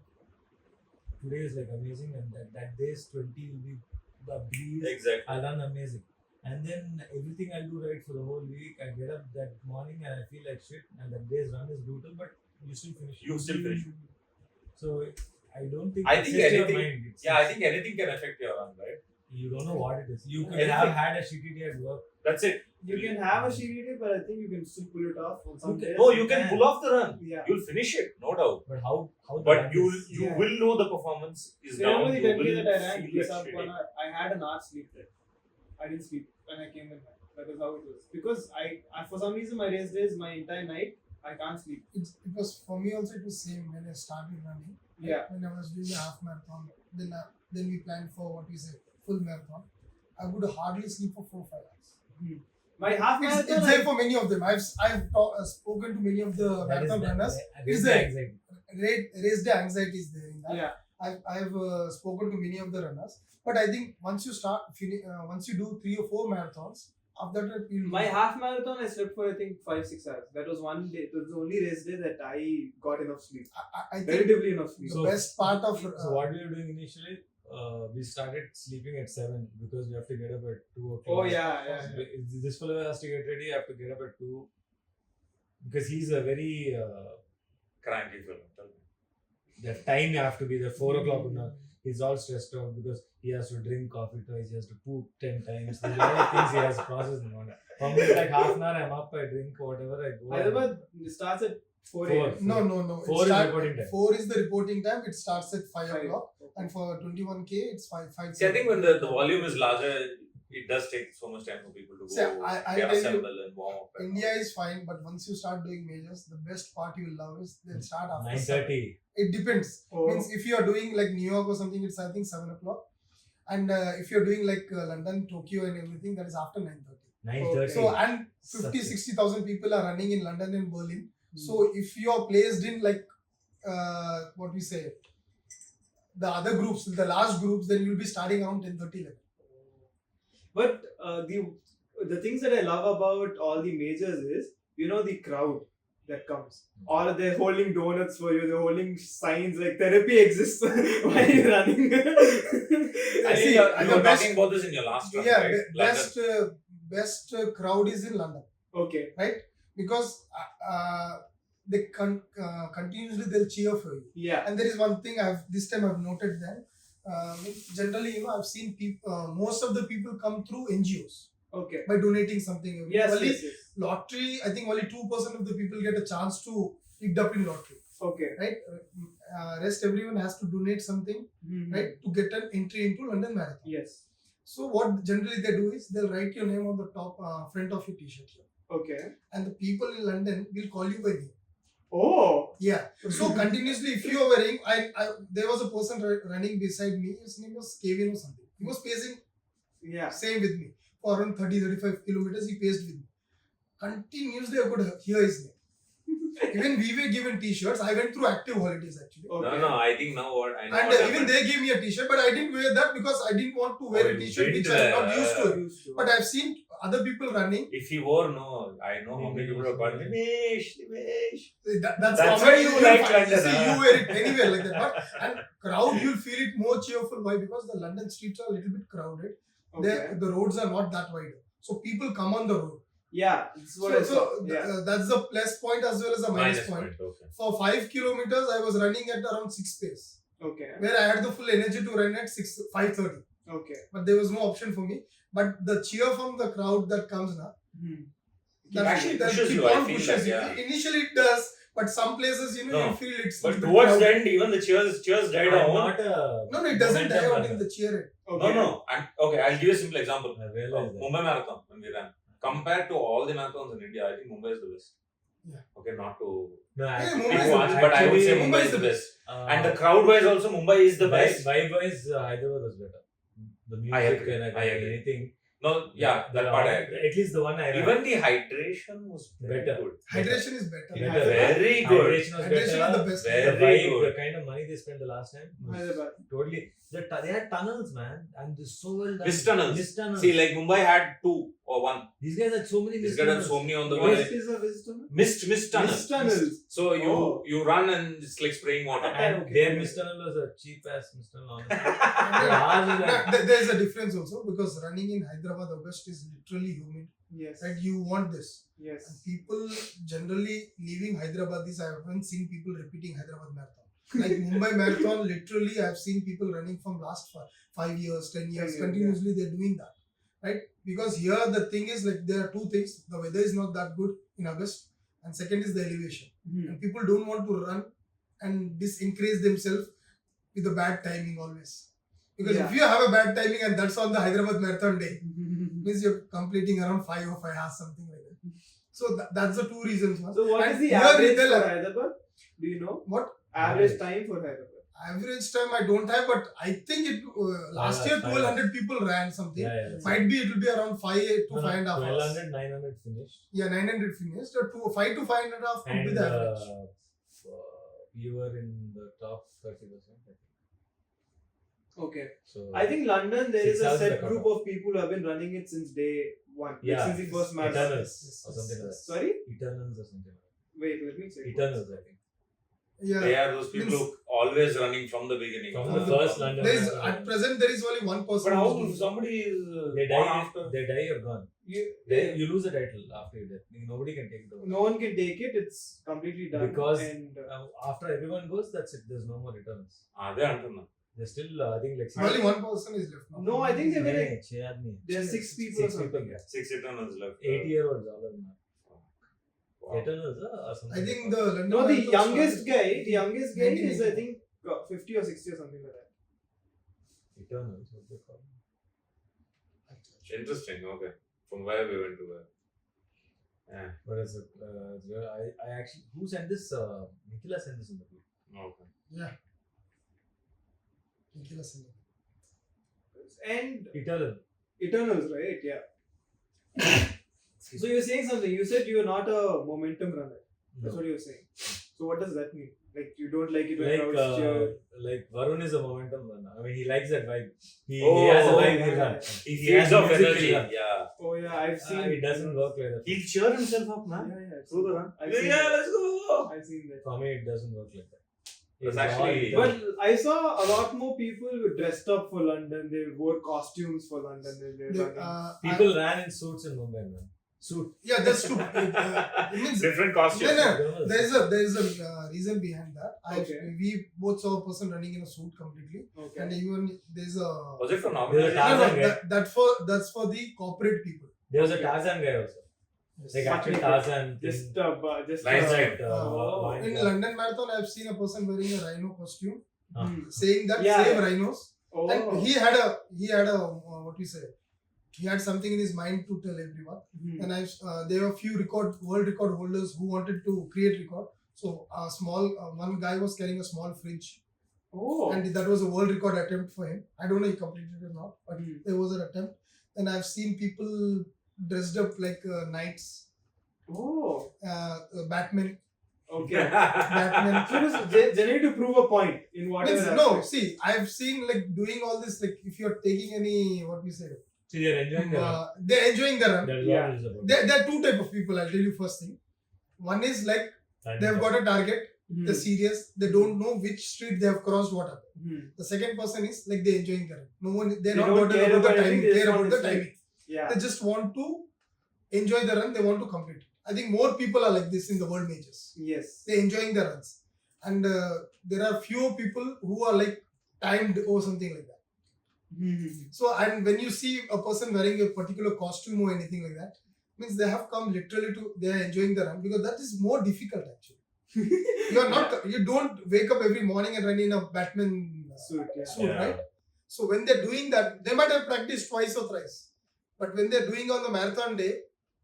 today is like amazing, and that day's 20 will be the breeze.
Exactly.
I run amazing, and then everything I do right for the whole week. I get up that morning and I feel like shit, and that day's run is brutal, but you still finish. it.
You still finish.
So I don't think.
I
it's
think
just your
anything-
mind. It's
Yeah, I
just-
think anything can affect your run, right?
You don't know what it is. You could
Anything.
have had a shitty day at work.
That's it.
You can have a shitty day, but I think you can still pull it off on some
You can-
days.
No, you can pull off the run.
Yeah.
You'll finish it, no doubt.
But how the
But
run
you
is-
you
Yeah.
will know the performance is
So
down.
remember the
You
10K
will
that I ran,
feel
this
that
up
shitty.
1 hour, I had an hour's sleep there. I didn't sleep when I came in. That is how it was. Because I for some reason, my race days, my entire night, I can't sleep.
It was for me also. It was same when I started running.
Yeah.
When I was doing a half marathon, then we planned for what we say full marathon. I would hardly sleep for 4-5 hours.
My half
It's
marathon,
there for many of them. I've spoken to many of the
that is
marathon
the-
runners.
that
It's
is the
there.
anxiety.
Race day anxiety is there in that.
yeah.
I've spoken to many of the runners, but I think once you once you do 3 or 4 marathons, after that you'll
My half marathon, I slept for I think 5-6 hours. That was one day. It was the only race day that I got enough sleep.
I think
Relatively enough sleep.
the
So-
best part of
So what we were doing initially, we started sleeping at 7 because we have to get up at 2 o'clock.
Oh yeah.
This fellow has to get ready. I have to get up at 2 because he's a very
Cranky film. Tell me.
the time you have to be there 4 o'clock. Now he's all stressed out because he has to drink coffee twice, he has to poop 10 times. There's a lot of things he has to process in the morning. For me, like half an hour, I'm up, I drink whatever, I go.
Hyderabad starts at 4 a.m.
No.
4 is reporting time.
4 is the reporting time. It starts at 5
Five.
o'clock. And for 21K, it's 5.
See, I think when the volume is larger, it does take so much time for people to go
See, I tell you,
assemble and warm up. and
India is fine, but once you start doing majors, the best part you will love is they'll start after
9:30.
7. It depends.
Oh.
Means if you are doing like New York or something, it's I think 7 o'clock. And if you're doing like London, Tokyo, and everything, that is after 9:30.
9:30.
So and 50,
Such a-
60,000 people are running in London and Berlin.
Hmm.
So if you are placed in like what we say, the other groups, the last groups, then you'll be starting around 10:30.
But the things that I love about all the majors is, the crowd that comes. Or they're holding donuts for you, they're holding signs like therapy exists while you're running.
I
See,
think you
and
were
the best-
talking about this in your last one,
Yeah,
right?
best crowd is in London
Okay.
because they continuously they'll cheer for you.
Yeah.
And there is one thing this time I've noted that generally I've seen people most of the people come through NGOs
Okay.
by donating something.
Yes,
Only
yes, yes.
lottery, I think only 2% of the people get a chance to pick up in lottery,
Okay.
right? Rest everyone has to donate something,
Mhm.
right, to get an entry into London Marathon.
Yes.
So what generally they do is they'll write your name on the top front of your t-shirt here,
Okay.
and the people in London will call you by name.
Oh.
Yeah. So continuously, if you are wearing, there was a person running beside me. His name was Kevin or something. He was pacing
Yeah.
same with me for around 30-35 kilometers. He paced with me. Continuously, I could hear his name. Even we were given t-shirts. I went through active holidays actually.
Okay.
No, I think now what I know.
And
what
even
happened.
they gave me a t-shirt, but I didn't wear that because I didn't want to wear
Oh,
a
you
t-shirt
didn't
which I'm not
wear,
used to.
Used to.
But I've seen other people running.
If he wore, no, I know how many people have called me. Nimesh.
That's
That's
common.
why you like
find-
London,
See,
huh?
you wear it anywhere like that. But and crowd, you'll feel it more cheerful. Why? Because the London streets are a little bit crowded.
Okay.
The roads are not that wide, so people come on the road.
Yeah. This is what I saw. Yeah.
That's the plus point as well as the minus point.
Okay.
For 5 kilometers, I was running at around 6 pace,
Okay.
where I had the full energy to run at 5:30.
Okay.
But there was no option for me. But the cheer from the crowd that comes now,
Hmm.
Actually
that
pushes
keep
you, I
on
feel
pushes
that,
you.
yeah.
Initially it does, but some places,
No.
you feel it's.
But
a bit
towards
crowded.
the end, even the cheers died
I'm
down.
not a.
No, it doesn't die
momentum
out
runner.
in the cheer.
Okay.
No. And okay, I'll give you a simple example.
I realize that.
Mumbai Marathon when we ran. Compared to all the marathons in India, I think Mumbai is the best.
Yeah.
Okay, not to
No,
Mumbai
pick
is the
one,
best.
but I would say
Actually,
Mumbai is the best.
Uh,
And the crowd wise also, Mumbai is the best.
Vibe-wise, Hyderabad was better. The music
I agree.
and
I agree.
anything.
No, yeah, that part I agree.
At least the one I ran.
Even the hydration was very
Better.
good.
Hydration is better.
Yeah.
Very good.
Hydration was
Hydration
better.
is the best.
The
Very
vibe,
good.
the kind of money they spent the last time was
Hyderabad.
totally. They had tunnels, man, and they're so well done.
Mist tunnels.
Mist tunnels.
See, like Mumbai had 2 or 1.
These guys had so many
This
mist
guy had
tunnels.
so many on the
What
way.
is a visitor?
Mist tunnel.
Mist tunnels.
So
Oh.
you run and it's like spraying water.
And
Okay.
their mist tunnel was a cheap ass mist tunnel, honestly.
And
Ours is like-
there's a difference also because running in Hyderabad August is literally humid.
Yes.
Right? You want this. And
Yes.
people generally leaving Hyderabad I haven't seen people repeating Hyderabad marathon. Like Mumbai marathon, literally I've seen people running from last 5 years, 10 years,
10 years,
continuously they're doing that. Right? Because here the thing is like there are 2 things. The weather is not that good in August, and second is the elevation.
Hmm.
And people don't want to run and increase themselves with a bad timing always. Because
Yeah.
if you have a bad timing and that's on the Hyderabad marathon day, means you're completing around 5 or 5 hours, something like that. So that's the 2 reasons.
So what
And
is the
here
average
they'll-
for Hyderabad? Do you know?
What?
Average time for Hyderabad.
Average time I don't have, but I think it last year 1,200 people ran something.
Yeah.
Might be it will be around 5 to 5.5 hours.
1200, 900 finished.
Yeah, 900 finished. Or 5 to 5.5 could be
And
the average.
you were in the top 30%.
Okay.
So
I think London there is
6
a
hours
set
is the
group
cutoff.
of people who have been running it since day 1. Like
Yeah.
since the first marathon.
Eternals or something like that.
Sorry?
Eternals or something like
Wait, let me check.
that. Eternals, I think.
Yeah.
They are those people who always running from the beginning.
From
the
first London
There is,
marathon.
at present, there is only one person.
But how
who's doing it.
somebody is
They
born
die,
after?
you're gone. You lose the title after your death. Nobody can take it over.
No one can take it. It's completely done.
Because
and
After everyone goes, that's it. There's no more returns.
Are they until now?
There's still, I think, like
Only one person is left now.
No, I think they were like
नहीं, 6 आदमी हैं.
there are 6 people or
6
something.
people.
6 Eternals left.
80-year-olds all of them.
Wow.
Eternals or something.
I think the London
No, the
Marathon
youngest
started-
guy is I think 50 or 60 or something like that.
Eternals, what they call.
Interesting. Okay. From where we went to where? Yeah.
What is it? I actually, who sent this? Nikhila sent this in the group.
Okay.
Yeah. Nikhila Singh.
And
Eternal.
Eternals, right? Yeah. So you're saying something. You said you're not a momentum runner. That's
No.
what you're saying. So what does that mean? Like you don't like it when crowds cheer.
Like Varun is a momentum runner. I mean, he likes that vibe. He
Oh,
has a
oh,
vibe.
yeah,
He'll run.
yeah.
He
He
feeds
has
off
music,
energy.
he'll run.
Yeah.
Oh yeah, I've seen.
It doesn't work like that.
He'll cheer himself up, man.
Yeah,
Through the run.
I've seen
Yeah,
that.
let's go.
I've seen that.
For me, it doesn't work like that.
It's
It's
actually-
all-
But I saw a lot more people who dressed up for London. They wore costumes for London. They're
The,
running.
people ran in suits in Mumbai, man. Suit.
yeah, that's true. It means
Different costumes.
No, there's a reason behind that.
Okay.
We both saw a person running in a suit completely,
Okay.
and even there's a
Was it from
There's a
organization?
Tarzan guy.
that's for the corporate people.
There was a
Okay.
Tarzan guy also. Like actually
Fucking
Tarzan.
Just
Lions
Right.
Club.
Oh.
In London Marathon, I've seen a person wearing a rhino costume,
Hmm.
saying that
Yeah,
save
yeah.
rhinos,
Oh.
and he had a what we say. He had something in his mind to tell everyone.
Hmm.
And there were a few world record holders who wanted to create record. So a small one guy was carrying a small fridge,
Oh.
and that was a world record attempt for him. I don't know he completed it or not, but
Hmm.
there was an attempt. And I've seen people dressed up like knights,
Oh.
Batman.
Okay.
Batman.
So it was generally to prove a point in whatever.
Means, no,
aspect.
see, I've seen like doing all this. Like if you're taking any, what we say,
See, they're enjoying the run.
they're enjoying the run.
That's
Yeah.
what it is about.
There are two type of people. I'll tell you first thing. One is like
And,
they've got a target.
Hmm.
They're serious. They don't know which street they have crossed. What happened.
Hmm.
The second person is like they're enjoying the run. No one, they're
They
not
don't
bothered
care
about the
about
timing.
anything, they
Care
just
about
want
the
to
timing.
Yeah.
They just want to enjoy the run. They want to complete it. I think more people are like this in the world majors.
Yes.
They're enjoying the runs, and there are fewer people who are like timed or something like that.
Hmm.
So, and when you see a person wearing a particular costume or anything like that, means they have come literally to they are enjoying the run, because that is more difficult actually. You are not you don't wake up every morning and run in a Batman
Suit. Yeah.
suit,
Yeah.
right? So when they're doing that, they might have practiced twice or thrice, but when they're doing on the marathon day,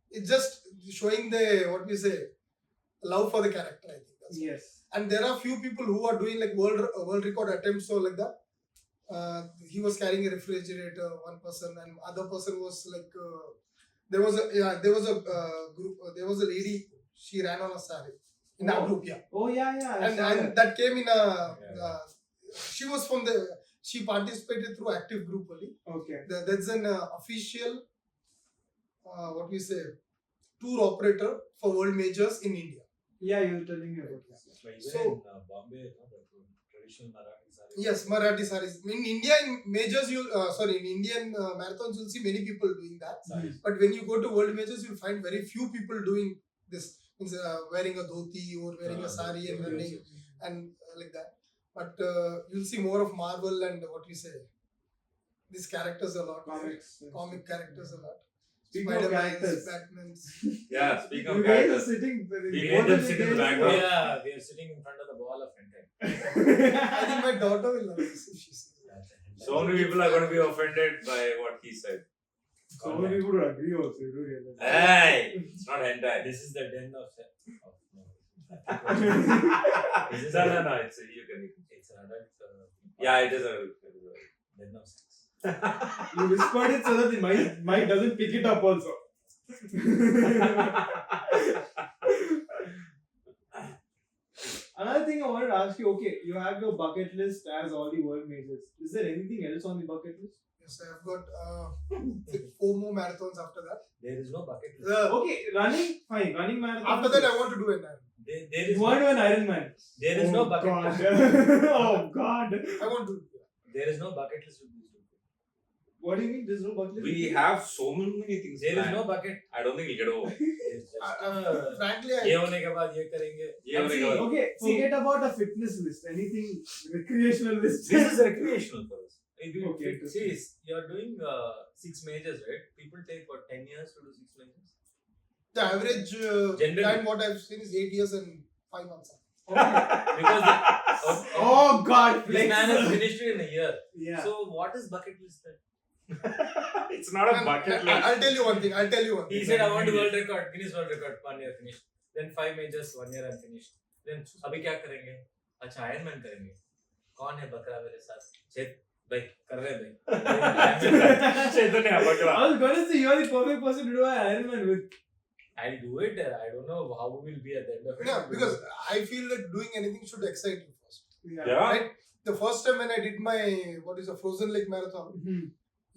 it's just showing the what we say love for the character. I think that's
Yes.
and there are few people who are doing like world record attempts or like that. He was carrying a refrigerator, one person, and other person was like there was a group, there was a lady, she ran on a sari in that
Oh.
group, yeah,
Oh yeah, yeah. I saw
and that came in a
Yeah.
she was from she participated through active group only.
Okay.
That's an official what we say tour operator for world majors in India.
Yeah, you were telling me about this.
But even
So-
in Bombay, the traditional Marathi sarees.
Yes, Marathi saris. In India, in majors, in Indian marathons, you'll see many people doing that.
Sarees.
But when you go to world majors, you'll find very few people doing this. Means wearing a dhoti or wearing a sari and
yes,
running
yes, yes.
and like that. But you'll see more of Marvel and what we say. These characters a lot.
Comics.
Comic characters a lot.
Speaking of
Spider-Mans,
characters.
Batmans.
Yeah, speaking of
You guys are
characters.
sitting.
We
both
made them
of you
sit in the
guys-
background.
Yeah, we are sitting in front of the wall of hentai.
I think my daughter will love this if she sees that.
So many people are going to be offended by what he said.
So many people would agree also. You do realize.
Hey, it's not hentai.
This is the den of sex.
Is
This is
no. It's you can.
It's an adult.
Yeah, it is a.
Den of sex.
You whispered it so that the mic doesn't pick it up also. Another thing I wanted to ask you, okay, you have your bucket list as all the world majors. Is there anything else on the bucket list?
Yes, I have got 4 more marathons after that.
There is no bucket list.
Okay, running, fine. Running marathon.
After that, I want to do an Iron.
There
You
is
want to do an Ironman?
There is no bucket
God.
list.
Oh God.
I want to.
There is no bucket list with these two.
What do you mean? There's no bucket list?
We have so many things.
There is
planned.
no bucket.
I don't think we'll get over.
It's just,
Frankly,
ये होने के बाद ये करेंगे.
Yeah,
And see,
like,
okay, forget about a fitness list. Anything recreational list.
this is recreational for us.
Okay,
See, you're doing 6 majors, right? People take what 10 years to do 6 majors.
the average
Generally.
time what I've seen is 8 years and 5 months.
Because
Oh God!
this man has finished it in a year.
Yeah.
So what is bucket list then?
It's not a bucket list.
I'll tell you one thing.
He said, I want to world record, Guinness World Record, 1 year finished. Then 5 majors, 1 year I'm finished. Then अभी क्या करेंगे? अच्छा Iron Man करेंगे. कौन है बकरा मेरे साथ? चेत भाई कर रहे भाई.
Chaitanya Bhagwan.
I was gonna say you're the perfect person to do an Iron Man with.
I'll do it. I don't know how we will be at the end of it.
Yeah, because I feel that doing anything should excite you first.
Yeah.
Yeah.
Right? The first time when I did my a Frozen Lake marathon,
Mhm.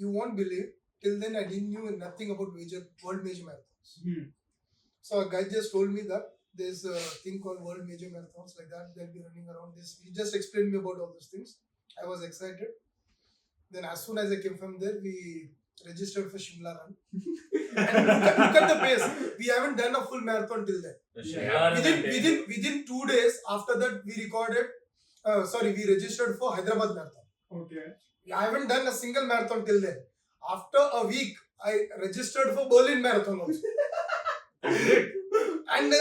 you won't believe. Till then I didn't knew nothing about world major marathons.
Mhm.
So a guy just told me that there's a thing called world major marathons like that. They'll be running around this. He just explained me about all those things. I was excited. Then as soon as I came from there, we registered for Shimla run. And look at the pace. We haven't done a full marathon till then. Within 2 days after that, we recorded. We registered for Hyderabad marathon.
Okay.
I haven't done a single marathon till then. After a week, I registered for Berlin marathon also. And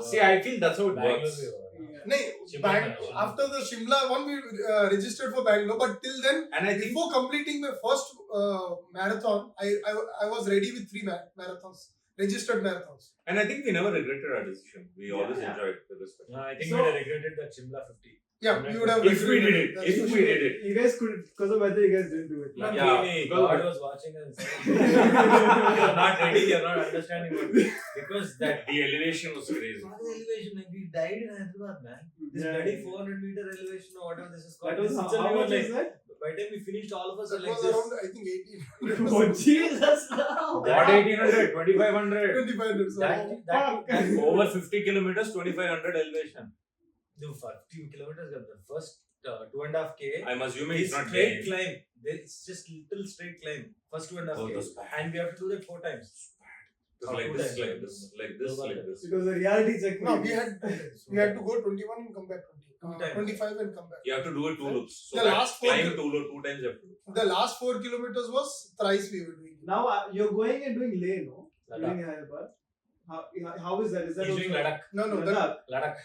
See, I feel that's how it works.
after the Shimla one, we registered for Bangalore. But till then,
And I think
before completing my first marathon, I was ready with 3 marathons, registered marathons.
and I think we never regretted our decision. We always
Yeah.
enjoyed the respect.
No, I think
So-
we would have regretted that Shimla 50.
Yeah, we would have.
If we did it,
That's
if
for
we
sure.
did it.
You guys could, because of weather, you guys didn't do it.
Not
Yeah,
really.
because-
God was watching and saying, you're not ready, you're not understanding what. Because that
The elevation was crazy.
what is elevation? Like, we died in Hyderabad, man. This
Yeah.
bloody 400-meter elevation or whatever this is called.
That was
this
how
itself we were
much
like,
is that?
by the time we finished, all of us
That
are like
was
this.
around, I think, 18.
Oh Jesus! No.
What 1800, 2500?
2500. So
That
Over 50 kilometers, 2500 elevation.
the 50 kilometers of the first 2.5 k.
I'm assuming it's not
straight
gained.
climb. It's just little straight climb. First 2.5
Oh,
k.
that's bad.
And we have to do that 4 times.
It's
Or
like
2
this,
times.
like this, like this, like this.
It was a reality check.
No, we had to go 21 and come back 20.
2 times.
25 and come back.
You have to do it 2 loops. So
The
that
last four
climb
kil-
2 times you have to do.
The last 4 kilometers was thrice we were doing.
Now you're going and doing Leh, no?
Ladakh.
Doing Hyderabad. How is that? Is that
He's doing
also-
Ladakh.
No,
Ladakh.
Ladakh.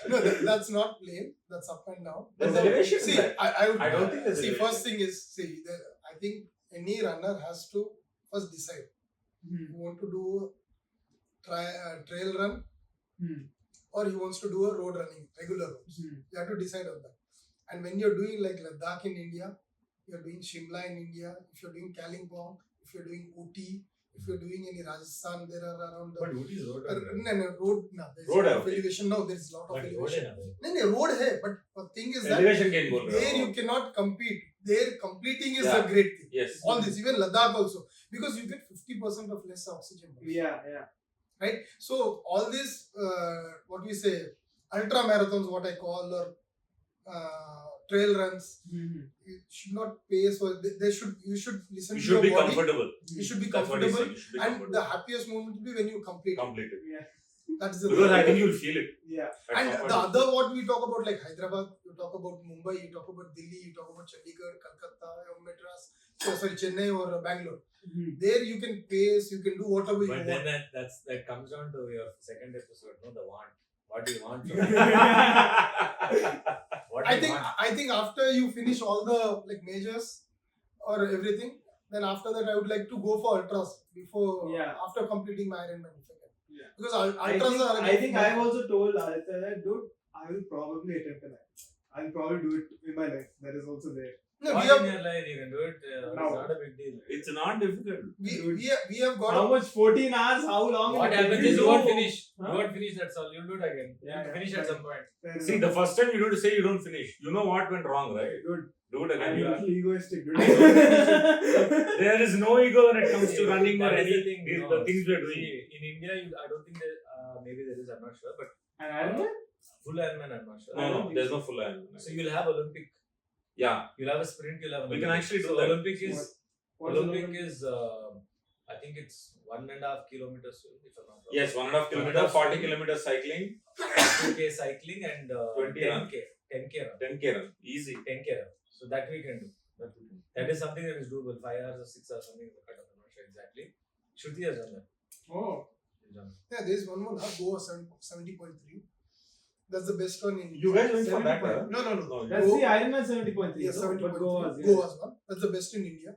No, that's not plain. That's up and down.
There's
But
elevation
See,
there.
I would.
I don't think there's
See,
elevation.
first thing is, I think any runner has to first decide.
Hmm.
You want to do trail run
Hmm.
or he wants to do a road running, regular roads.
Hmm.
You have to decide on that. And when you're doing like Ladakh in India, you're doing Shimla in India, if you're doing Kalimpong, if you're doing Ooty, if you're doing any Rajasthan, there are around
But Ooty is road.
road. No, there's
Road
a lot
hai,
of
okay.
elevation. No, there's a lot of
But road
elevation.
hai.
No, road hai, but the thing is that
Elevation gain bol raha
there
hu.
you cannot compete. There completing is
Yeah.
a great thing.
Yes.
All this, even Ladakh also, because you get 50% of less oxygen.
Yeah.
Right. So all these, what we say, ultra marathons, what I call, or trail runs,
Hmm.
you should not pace, or they should. You should listen
You
to
should
your
be
body.
comfortable.
You should be
That's what he's
comfortable,
saying. You should be
and the
comfortable.
happiest moment will be when you complete.
Complete it.
Yeah.
That's the
Because I think you'll feel it.
Yeah.
at
And
some
the
point.
other what we talk about, like Hyderabad, you talk about Mumbai, you talk about Delhi, you talk about Chandigarh, Calcutta, or Madras, Chennai or Bangalore.
Hmm.
There you can pace, you can do whatever you
But
want.
then that comes down to your second episode, no, the want. What do you want? What do
I
you
think
want?
I think after you finish all the like majors or everything, then after that I would like to go for ultras before
Yeah.
after completing my Ironman.
Yeah.
Because
I
ultras
think,
are.
I think I've also told Aditya that, dude, I will probably attempt an I'll probably do it in my life. That is also there.
No,
What
we
in
have
your life you can do it. It's
Now.
not a big deal.
It's not difficult.
we have got.
How much? 14 hours? How long?
What
will it
happens
take?
is you won't finish.
Huh?
You won't finish. That's all. You'll do it again.
Yeah,
You'll
yeah.
finish at some point.
Fair
See,
enough.
the first time you do to say you don't finish. You know what went wrong, right?
Dude,
Do it
I'm
again.
a
You are-
little egoistic, dude.
There is no ego when it comes to running or
That is the
anything.
thing,
These
no.
the things we are doing.
See, in India, I don't think that maybe there is. I'm not sure, but
And Ironman?
full Ironman, I'm not sure.
No, there's no full iron.
So you'll have Olympic.
Yeah,
You'll have a sprint. You'll have an
we can
Olympic.
actually do
So
that.
Olympic is
What's
Olympic is I think it's 1.5 kilometers swim, if I'm not wrong.
Yes, 1.5 kilometer,
1.5
40
swim.
kilometers cycling,
2K cycling and
20 run.
10K run.
10K run. Easy.
10K run. So that we can do. That is something that is doable. 5 hours or 6 hours, something like that. I'm not sure exactly. Shruti has done that.
Oh,
She's done that.
Yeah, there's one more now. Goa 70.3. That's the best one in
You guys went for that,
70.
huh?
No.
No,
that's
Go-
the Ironman 70.3.
Yeah,
no?
70.3.
But Goa's, yeah.
Goa's one. That's the best in India.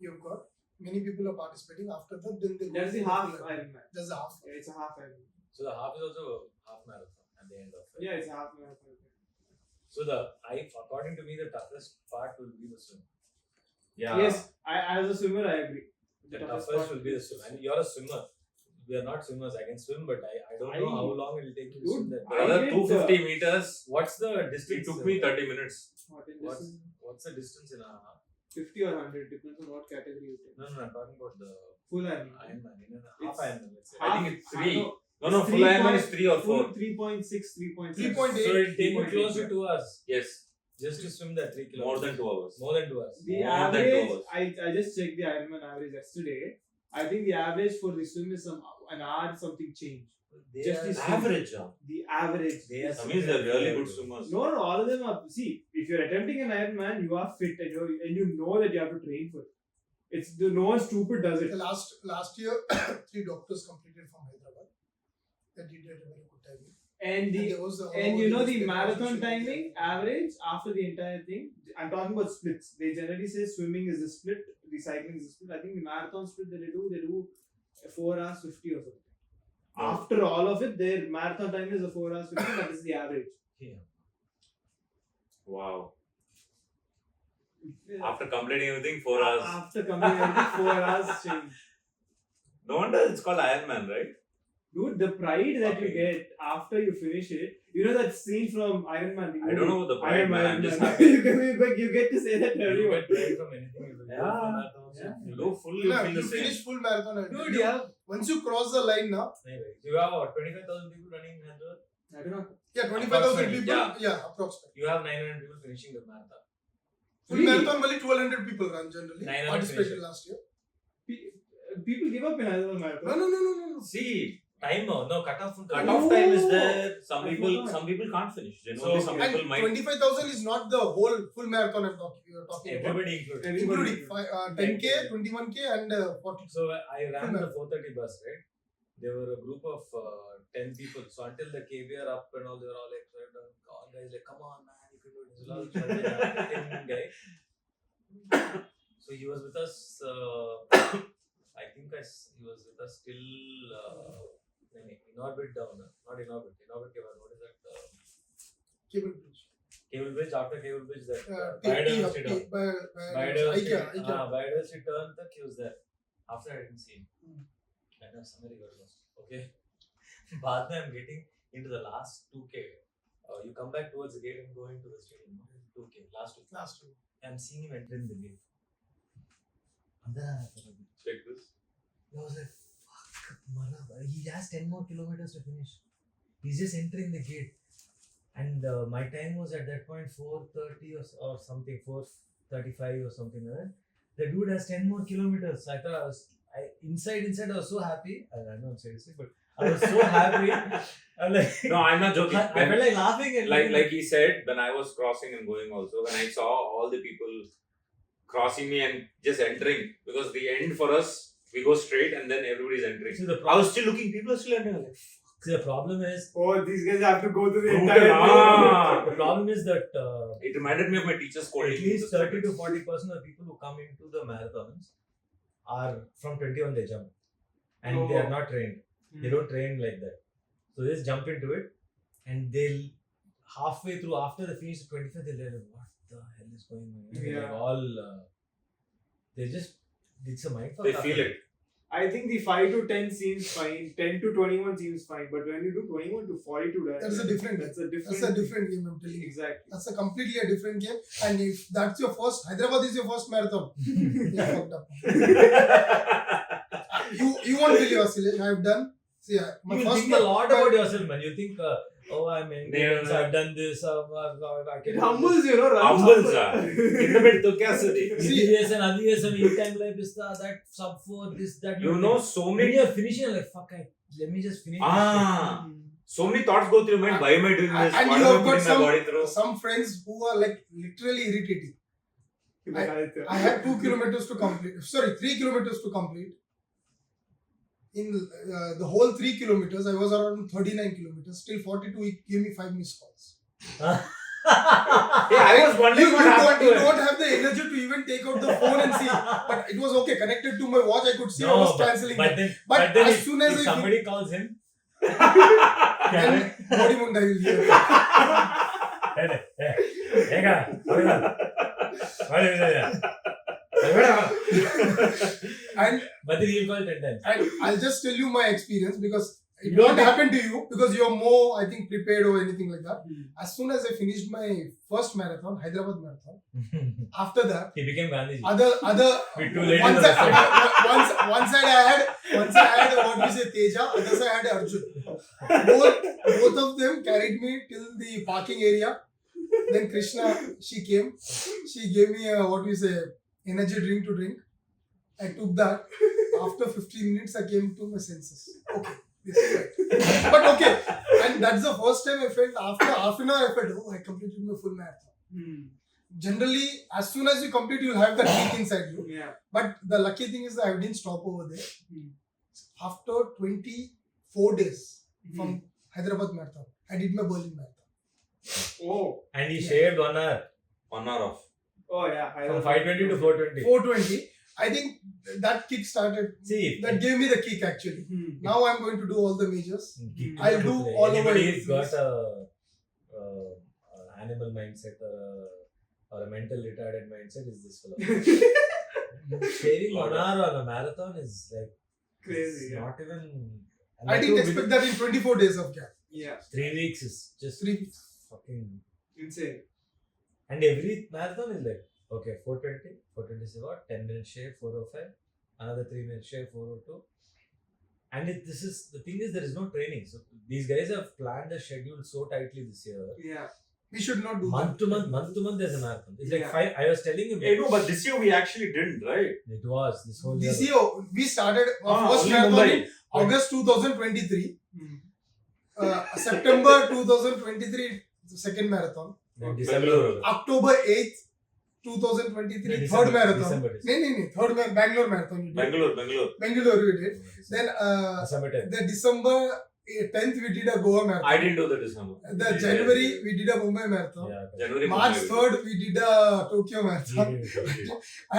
You've got many people are participating. After that, then they go
That's the
for
half
full
Ironman.
That's the half.
Yeah, it's a half Ironman.
So the half is also a half marathon at the end of it.
Yeah, it's a half marathon.
So according to me, the toughest part will be the swim.
Yeah.
Yes, I as a swimmer, I agree.
The
toughest
toughest
part
will be the swim. And you're a swimmer. We are not swimmers. I can swim, but I don't know
I-
how long it will take you to
Dude,
swim that.
Brother,
I did,
250 meters.
What's the distance?
It took me 30 minutes.
What in
What's,
this is
what's the distance in a half?
50 or 100, depends on what category you take.
No, I'm talking about the
Full Ironman.
Ironman. In a half
It's-
Ironman, let's say.
I think it's 3.
No,
No,
it's
full Ironman is
3
3 or 4.
Full 3.6, 3.7.
3.8.
So it'll take you
3.8,
close to
yeah.
2 hours
Yes,
just to swim that 3 kilometers.
more than 2 hours.
More than 2 hours.
The
More than 2
average,
hours.
I just checked the Ironman average yesterday. I think the average for the swim is an hour something change.
They
Just
are,
this-
Average, huh?
The average.
they are
That means they're really good swimmers.
No, all of them are. See, if you're attempting an Ironman, you are fit and you know that you have to train for it. It's no one stupid does it.
The last year, 3 doctors completed from Hyderabad. That did a very good timing.
And
And
the
there was
and you know the
Olympic
marathon
competition.
timing average after the entire thing. I'm talking about splits. They generally say swimming is the split, the cycling is the split. I think the marathon split that they do 4 hours 50 or something.
Oh.
After all of it, their marathon time is a 4 hours 50. That is the average.
Wow. After completing everything, 4 hours.
After coming out, 4 hours change.
No wonder it's called Ironman, right?
Dude, the pride that you
Okay.
get after you finish it, you know that scene from Iron Man.
I don't know what the pride, man. I'm just
happy. you get to say that to
You
everyone.
get pride from anything. You will go
Yeah.
for marathons,
Yeah.
you
You
will
go full,
Yeah,
feel
you
the same.
finish full marathon. And
Dude, you have
once you cross the line now,
you have what, 25,000 people running in Hyderabad?
I don't know.
yeah, 25,000
Approximately,
people. Yeah, approximately.
You have 900 people finishing the marathon.
Full
Really?
marathon, only 1,200 people run generally.
900
Participated
finishes.
last year.
People give up in Hyderabad
No,
marathon.
no.
See,
Time no cutoff.
cutoff time is there. Some
I
people,
forgot.
some people can't finish.
So,
Generally, some
And
people might.
25,000 is not the whole full marathon you're talking about.
Everybody included.
Including 10K, 21K and 40.
So I ran
Full
the 4:30 bus, right? There were a group of 10 people. So until the KBR up and all, they were all like, all guys like, come on, man, you can do it. This is all 10 guy. So he was with us. I think he was with us till in orbit down. Not in orbit. In orbit, what is that?
Cable bridge.
Cable bridge. After cable bridge, that
Biodiversity
biodiversity
turn.
turn. Biodiversity turn. He was there. After I didn't see him. I know somebody got lost. Okay. But I'm getting into the last 2K. You come back towards the gate and go into the stadium. 2K. Last 2K.
Last two.
I'm seeing him entering the gate. And then
Check this.
I was like, fuck, Marab. He has 10 more kilometers to finish. He's just entering the gate. And my time was at that point 4:30 or something, 4:35 or something like that. The dude has 10 more kilometers. I thought inside I was so happy. I don't seriously, but I was so happy. I'm like,
No, I'm not joking.
I felt like laughing at
like he said, when I was crossing and going also, when I saw all the people crossing me and just entering, because the end for us, we go straight and then everybody's entering.
See, the
I was still looking, people are still entering. I was like,
the problem is
Oh, these guys have to go through the
Brutal,
entire
ah.
the problem is that
it reminded me of my teacher's quoting.
at least 30 to 40% of people who come into the marathons are from 21 they jump, and they are not trained. They don't train like that, so they just jump into it, and they'll halfway through after the finish 25 they'll be like, what the hell is going on?
Yeah.
Like all they just it's a mindfuck.
They
after
feel
that.
it.
I think the 5 to 10 seems fine, 10 to 21 seems fine, but when you do 21 to 42,
That's a different game.
That's a different.
That's a different game, I'm telling you.
Exactly.
That's a completely a different game. And if that's your first, Hyderabad is your first marathon. You're fucked up. You won't believe, Asilesh. I've done See, my
You
first
think a lot about yourself, man. You think, I'm
Yeah.
I've done this. I
It
can
humbles you,
Humbles కింద పెట్టి తొక్కేస్తుంది.
అది చేసాను, ఈ time life is that sub 4, this, that.
You know, so
when
many
you're finishing, you're like, fuck, let me just finish this shit.
so many thoughts go through your mind. Why am I doing this?
And
What
you
am I
have got
putting my body through?
some friends who are like literally irritating.
Aditya.
I had 2 kilometers to complete. Sorry, 3 kilometers to complete. In the whole 3 kilometers, I was around 39 kilometers. Still 42, he gave me 5 missed calls.
Hey, I was wondering what happened to
You
him.
don't have the energy to even take out the phone and see. But it was okay. Connected to my watch, I could see I was cancelling
but
it.
then,
But
then
as soon as
if
I
somebody calls him,
then body munda will hear. And
but then he'll call 10 times.
And I'll just tell you my experience because it
You don't
won't
think-
happen to you because you're more, I think, prepared or anything like that. As soon as I finished my first marathon, Hyderabad marathon, after that,
He became Gandhiji.
other
With two ladies
one
on the
side,
side.
one side I had what we say Teja, other side I had Arjun. Both of them carried me till the parking area. Then Krishna, she came. She gave me a what we say energy drink to drink. I took that. After 15 minutes, I came to my senses. Okay, this is right. But okay, and that's the first time I felt. After half an hour, I felt, oh, I completed my full marathon. Generally, as soon as you complete, you'll have that kick inside you.
Yeah.
But the lucky thing is that I didn't stop over there. After 24 days from Hyderabad marathon, I did my Berlin marathon.
Oh.
And he shaved 1 hour
1 hour off.
Oh yeah.
from 520 to 420.
420. I think that kick started.
See,
That gave me the kick actually. Now I'm going to do all the majors. I'll do
Anybody
all over
who's got
it.
a animal mindset or a mental retarded mindset is this fellow. Shaving 1 hour on a marathon is like
Crazy.
it's
Yeah.
not even. and
I
like
didn't
you
expect
within
that in 24 days of gap.
Yeah.
3 weeks is just
3 weeks.
fucking.
Insane.
And every marathon is like, okay, 420 is what? 10 minutes shave, 405, another 3 minutes shave, 402. And this is the thing is there is no training. So these guys have planned the schedule so tightly this year.
Yeah.
We should not do
Month
that.
to month there's a marathon. It's like
Yeah.
5. I was telling him
Hey, no, but this year we actually didn't, right?
it was this whole year.
This year we started our first
only
marathon
Mumbai.
in August 2023.
Hmm.
September 2023, the second marathon.
Then December.
Bengaluru.
October 8th, 2023,
No,
third
December,
marathon.
December.
No, third Bangalore marathon we did.
Bangalore.
Bangalore we did. Then
December 10th.
the December 10th we did a Goa marathon.
I didn't do the December.
The January we did a Mumbai marathon.
Yeah,
January.
March
Mumbai.
3rd we did a Tokyo marathon.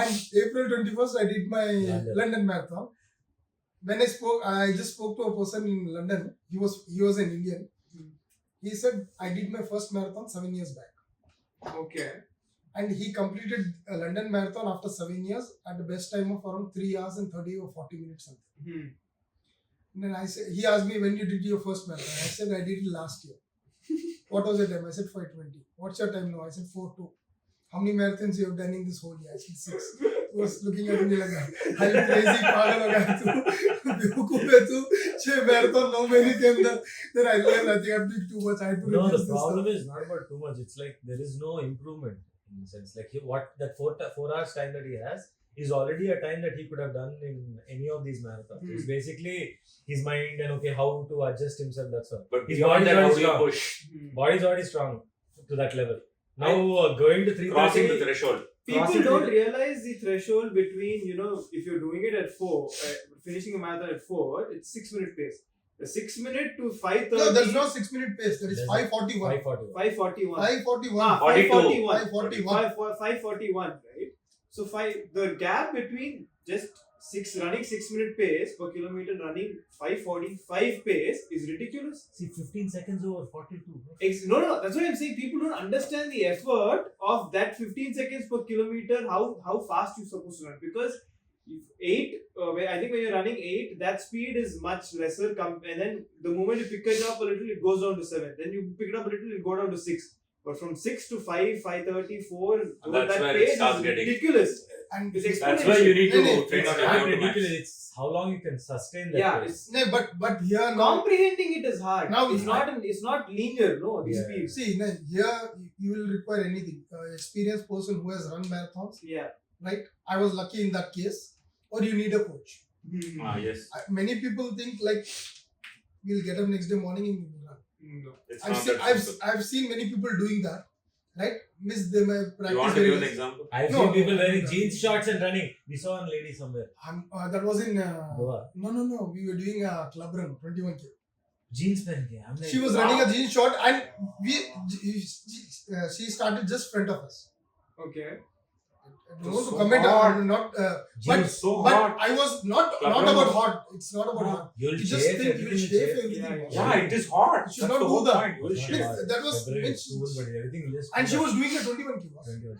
And April 21st I did my London marathon. When I just spoke to a person in London. He was an Indian. He said I did my first marathon 7 years back.
Okay.
And he completed a London marathon after 7 years at the best time of around 3 hours and 30 or 40 minutes something. And then he asked me when you did your first marathon. I said I did it last year. What was your time? I said 5:20. What's your time now? I said 4:02. How many marathons you have done in this whole year? I said 6. He was looking at me like that. Are you crazy? Pagal ho gaya tu. Bewakoof hai tu. 6 marathon, 9 mahine ke andar. Then I realized I think I'm doing too much. I had to
No, the
reduce this
problem
stuff.
is not about too much. It's like there is no improvement in the sense. Like what that 4 hours time that he has is already a time that he could have done in any of these marathons. It's basically his mind and okay how to adjust himself. That's all.
But
His
beyond
body's
that, how
already
do you
strong.
push?
Body's already strong to that level. Now going to 330.
Crossing the threshold.
People
Crossing
don't
the-
realize the threshold between, if you're doing it at 4, finishing a marathon at 4, it's 6-minute pace. The 6 minute to 5:30.
No, there's no 6-minute pace. There is
There's
5:41.
541.
5:41.
5:41.
5:41.
5:41.
5:41, right? So the gap between just running 6-minute pace per kilometer, running 5:45 pace is ridiculous.
See, 15 seconds over 42.
No, that's why I'm saying people don't understand the effort of that 15 seconds per kilometer, how fast you're supposed to run. Because if 8, I think when you're running 8, that speed is much lesser. And then the moment you pick it up a little, it goes down to 7. Then you pick it up a little, it go down to 6. But from 6 to 5, 5:30, 4,
That's
that
where it
pace
starts
is
getting-
ridiculous.
And
It's
That's why you need to
No, no,
train
it's
on
It's
your
not
way to max.
ridiculous. It's how long you can sustain that.
Yeah,
pace.
it's
no, but here now,
comprehending it is hard.
Now
It's not linear. No, the
Yeah.
speed.
see, no, here you will require anything. Experienced person who has run marathons,
Yeah.
right? I was lucky in that case. Or you need a coach.
Yes.
Many people think like we'll get up next day morning and we'll run.
No.
It's
I've
not
seen,
that simple.
I've seen many people doing that, right? Miss them practice.
You want to
very
give an
less.
example?
I've
No,
seen people
no,
wearing
no.
jeans shorts and running. We saw one lady somewhere.
That was in
Goa.
no. We were doing a club run, 21k.
Jeans pen ke. I'm like,
She was
wow.
running a jean short, and she started just front of us.
Okay.
I don't
It
want
was
to
so
comment
hot.
on not,
jeans
but
so
but
hot.
I was not
Club
not
run
about
was-
hot. It's not about hot.
You'll
You just
chafe
think
everything.
you'll
will
shave
chafe.
everything.
Yeah, it is hot.
You should
That's
not
the
do
whole
that.
point. You will
It's
shave.
not hard.
That was
February
which-
is cool, but everything will just.
And she was doing a 21k. Was.
21.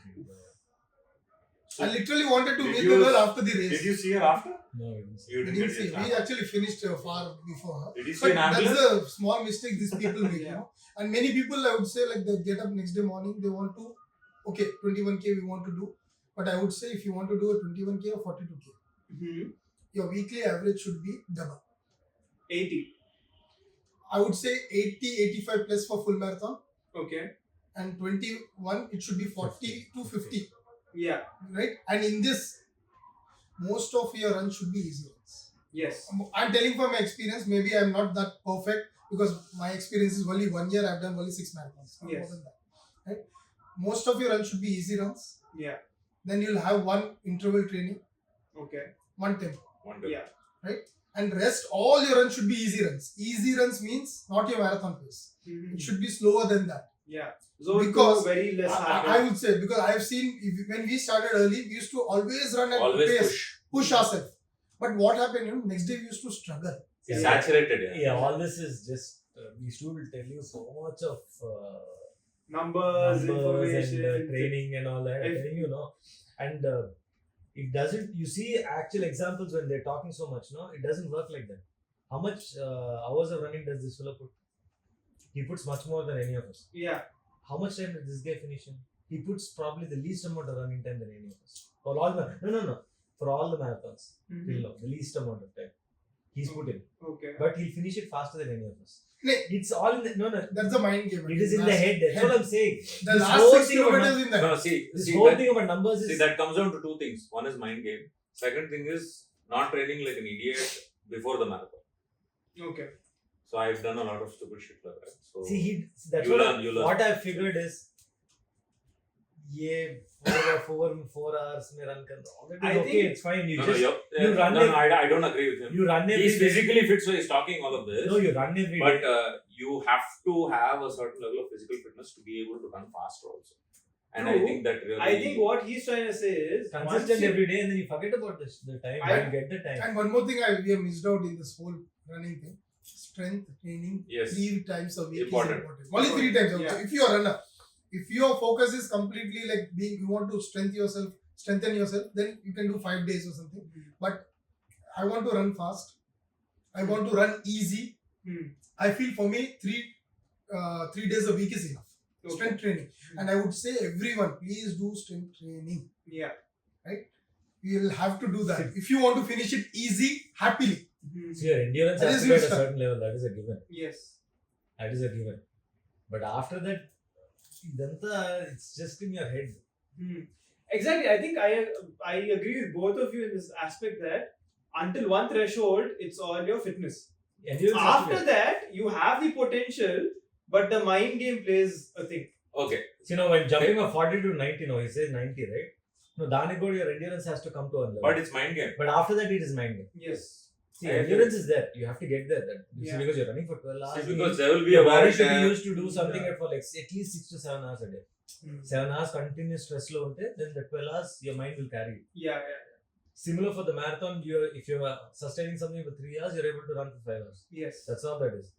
I literally wanted to
Did
meet
you-
the girl after the race.
Did you see her after?
No, I didn't see.
You
We
didn't
didn't
get
see.
a
We
chance.
actually finished far before her.
Did you see
But
an ambulance?
that's the small mistake these people make,
Yeah.
you know. And many people, I would say, like they get up next day morning, they want to, okay, 21k we want to do. But I would say if you want to do a 21k or 42k, your weekly average should be double.
80.
I would say 80, 85 plus for full marathon,
Okay.
and 21 it should be 40 to 50,
Yeah.
right? And in this, most of your runs should be easy runs.
Yes.
I'm telling from my experience, maybe I'm not that perfect because my experience is only 1 year, I've done only 6 marathons, not
Yes.
more than that, right? Most of your runs should be easy runs.
Yeah.
Then you'll have one interval training,
Okay.
one tempo,
Wonderful.
Yeah.
and rest all your runs should be easy runs. Easy runs means not your marathon pace. It should be slower than that.
Yeah. So
Because
very less hard.
I would say because I have seen when we started early, we used to always run at
Always
pace,
push.
ourselves. But what happened? Next day we used to struggle.
It's
Yeah.
saturated. Yeah.
Yeah, all this is just these two will tell you so much of
numbers,
numbers
information,
and training and all that. I'm
If-
telling you, know, and it doesn't. You see actual examples when they're talking so much. No, it doesn't work like that. How much hours of running does this fellow put? He puts much more than any of us.
Yeah.
How much time did this guy finish in? He puts probably the least amount of running time than any of us. For all the no. For all the marathons, till now, the least amount of time he's put in.
Okay.
But he'll finish it faster than any of us.
Nee,
It's all in the no.
That's the mind game.
It is in the head. That's what I'm saying.
The
This
last
whole
6
thing about
kilometers in the
No,
head.
This
see
whole
that,
thing about numbers is
that comes down to two things. One is mind game. Second thing is not training like an idiot before the marathon.
Okay.
So I've done a lot of stupid shit like that. So
that's
You
what
learn, you learn.
what I've figured is ये 4 hours में run करना all that is
I
okay,
think-
it's fine. You
no,
just
no,
you run
no,
it-
no, I don't agree with him.
you run every
He's
day.
physically fit, so he's talking all of this.
No, you run every day.
But you have to have a certain level of physical fitness to be able to run faster also. And I
True.
think that really.
I think what he's trying to say is
Consistent
once you-
every day, and then you forget about the time.
I-
You get the time.
And one more thing we have missed out in this whole running thing. Strength training
Yes.
3 times a week
Important.
is important. Only 3 times a week.
Yeah.
So if you're a runner, if your focus is completely like you want to strengthen yourself, then you can do 5 days or something. But I want to run fast. I want to run easy.
Hmm.
I feel for me 3 days a week is enough.
Okay.
Strength training. And I would say everyone, please do strength training.
Yeah.
You will have to do that. If you want to finish it easy, happily.
So your endurance
That
has
is
to be at a
your stuff.
certain level. That is a given.
Yes.
That is a given. But after that, it's just in your head.
Exactly. I think I agree with both of you in this aspect that until one threshold, it's all your fitness.
Endurance has to be
After that, you have the potential, but the mind game plays a thing.
Okay.
So, when jumping from 40 to 90, he says 90, right? No, Danigod, your endurance has to come to a level.
But it's mind game.
But after that, it is mind game.
Yes.
See,
I agree.
endurance is there. You have to get there. See,
Yeah.
because you're running for 12 hours.
See, because there will be a
your body
wear
should be
and
used to do something
Yeah.
for like at least 6 to 7 hours a day.
Mm.
7 hours continuous stress low, then the 12 hours, your mind will carry you.
Yeah.
Similar for the marathon, if you're sustaining something for 3 hours, you're able to run for 5 hours.
Yes.
That's all that is.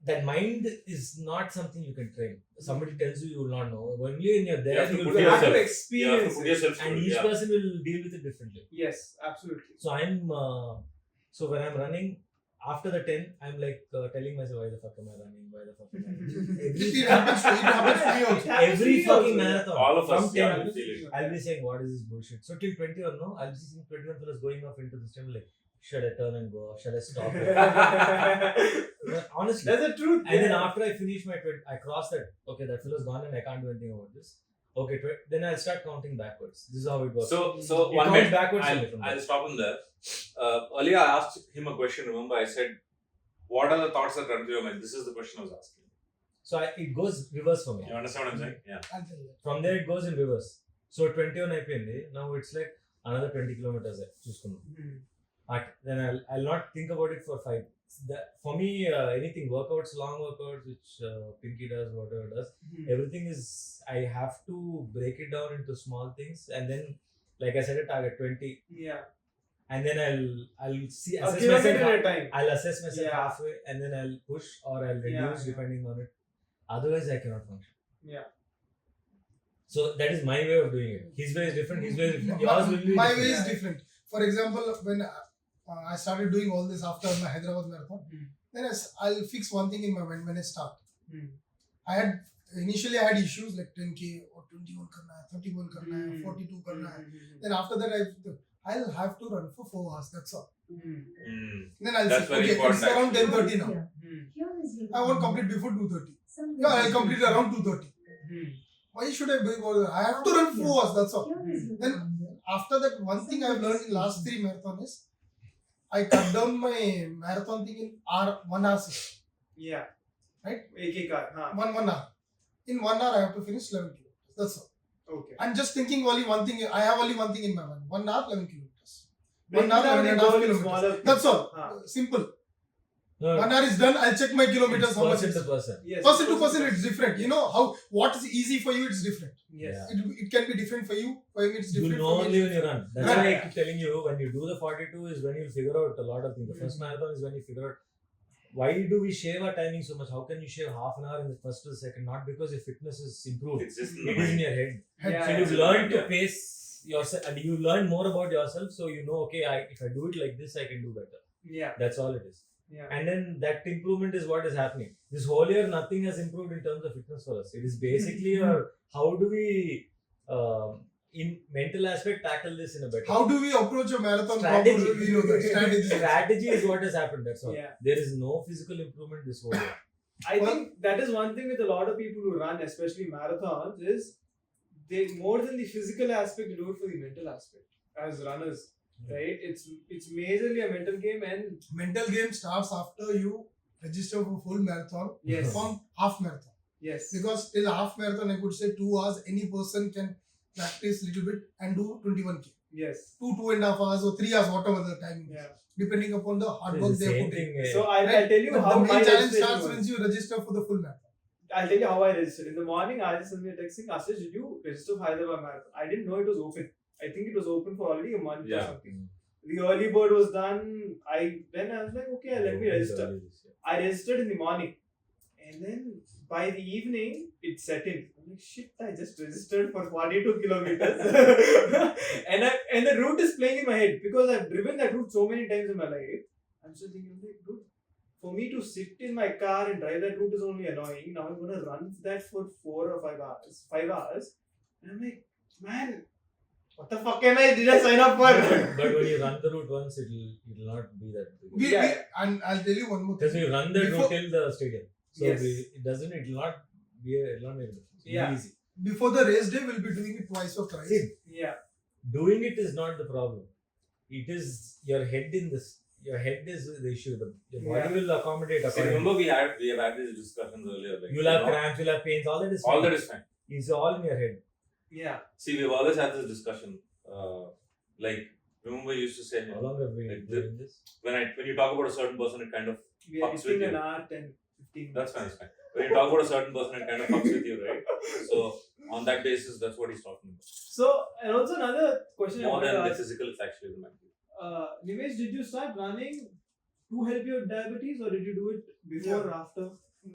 That mind is not something you can train. Somebody tells you, you will not know. Only when you're
You
there,
have to
you
put
will
You have to
You have to
experience
put
it.
yourself through
and
it,
each
yeah.
person will deal with it differently.
Yes, absolutely.
So when I'm running, after the 10, I'm like telling myself, why the fuck am I running? Why the fuck am I running?
It happens to me also.
Every fucking marathon.
All of
from
us,
10,
yeah, we feel it.
I'll be saying, what is this bullshit? So till 21, no, I'll be seeing 21 fellas going off into the stream like, should I turn and go off? Should I stop? But honestly.
That's the truth.
And then after I finish my 20, I cross that, okay, that fellow's gone and I can't do anything about this. Okay, then I'll start counting backwards. This is how it works.
So
You
one
count
minute,
backwards only from
I'll
there.
stop him there. Earlier I asked him a question, remember I said, what are the thoughts that run through your mind? This is the question I was asking.
So it goes reverse for me.
You understand what I'm saying? Yeah.
I'll tell you.
From there it goes in reverse. So 21 IPND, now it's like another 20 kilometers. Then I'll not think about it for 5. For me, anything workouts, long workouts, which Pinky does, whatever does, everything is, I have to break it down into small things, and then, like I said, a target 20,
Yeah.
and then I'll see
A
assess
kilometer
myself.
at a time.
I'll assess myself
Yeah.
halfway, and then I'll push or I'll reduce
Yeah.
depending on it. Otherwise, I cannot function.
Yeah.
So that is my way of doing it. His way is different. His way is different. Yours will be
My
different.
way is different. For example, when I started doing all this after my Hyderabad marathon, then I'll fix one thing in my mind when I start. Initially I had issues like 10k or 21 karna hai, 31 karna hai, 42 karna hai. Then after that I'll have to run for 4 hours. That's all. Then I'll
That's
say,
very
okay,
important,
it's around
actually.
10:30 now. I won't complete before 2:30. Yeah, I'll complete around 2:30. Why should I be bothered? I have to run 4 hours. That's all. Then after that, one thing I've learned in last 3 marathons is I cut down my marathon thing in 1 hour.
Yeah.
Right?
AK car. Huh.
1 hour. In 1 hour, I have to finish 11 kilometers. That's all.
Okay.
I'm just thinking only one thing. I have only one thing in my mind. 1 hour, 11 kilometers.
Break
1 hour,
down
11 and
the
a half
goal in
kilometers.
smaller
That's all. Simple.
No,
1 hour is done. I'll check my kilometers.
it's
How much
person
is
to person.
Yes.
Person to person, it's different. You know how what is easy for you, it's different.
Yes.
Yeah.
It can be different for you. For me, it's
You
different.
know
for
only
me.
when you run. That's
Right.
why I keep telling you, when you do the 42 is when you figure out a lot of things. The first marathon is when you figure out why do we shave our timing so much? How can you shave half an hour in the first to the second? Not because your fitness is improved.
It's just in the
It is in
mind.
your head.
Yeah,
So
yeah.
you learn to pace yourself and you learn more about yourself. So you know, okay, if I do it like this, I can do better.
Yeah.
That's all it is.
Yeah.
And then that improvement is what is happening. This whole year, nothing has improved in terms of fitness for us. It is basically how do we, in mental aspect, tackle this in a better
How do we approach a marathon
Strategy.
properly? We know that strategy.
strategy is what has happened. That's all.
Yeah.
There is no physical improvement this whole year.
I think that is one thing with a lot of people who run, especially marathons, is they more than the physical aspect, they do it for the mental aspect as runners. Right? It's majorly a mental game, and
Mental game starts after you register for full marathon
yes,
from half marathon.
yes,
Because till half marathon, I could say 2 hours, any person can practice little bit and do 21k.
yes,
2.5 hours or 3 hours, whatever the time is.
yeah.
Depending upon the hard
It's
work
the
they
same
put in.
thing.
So I'll tell you
But
how
the
my
main challenge
registration
starts
was.
once you register for the full marathon.
I'll tell you how I registered. In the morning, I just sent me a texting, Ashish, did you register for Hyderabad Marathon? I didn't know it was open. I think it was open for already a month or
Yeah.
something. The early bird was done. Then I was like, okay, let me register. I registered in the morning. And then by the evening, it set in. I'm like, shit, I just registered for 42 kilometers. and the route is playing in my head because I've driven that route so many times in my life. I'm still thinking, like, dude, for me to sit in my car and drive that route is only annoying. Now I'm going to run that for 4 or 5 hours. 5 hours. And I'm like, man, what the fuck did I sign up for?
But when you run the route once, it'll not be that big.
Yeah.
And I'll tell you one more
Because
thing.
you run the route
Before-
till the stadium. So
Yes.
it'll not make a difference. It'll
Yeah.
be easy.
Before the race day, we'll be doing it twice or thrice.
See,
Yeah.
doing it is not the problem. It is your head in this. Your head is the issue. Your body
Yeah.
will accommodate
See,
accordingly.
remember we have had these discussions earlier. Like,
You'll have cramps, you'll have pains, all that is
all
fine.
that is fine.
It's all in your head.
Yeah.
See, we've always had this discussion. Like, remember you used to say
How long have we
Like
been doing this?
when you talk about a certain person, it kind of
We are
Fucks with
hitting
you.
an hour 10, 15
that's fine. That's fine. When you talk about a certain person, it kind of fucks with you, right? So on that basis, that's what he's talking about.
So, and also another question I
More
wanted
than
to
the
ask.
physical, it's actually the mental.
Nimesh, did you start running to help your diabetes or did you do it before or after?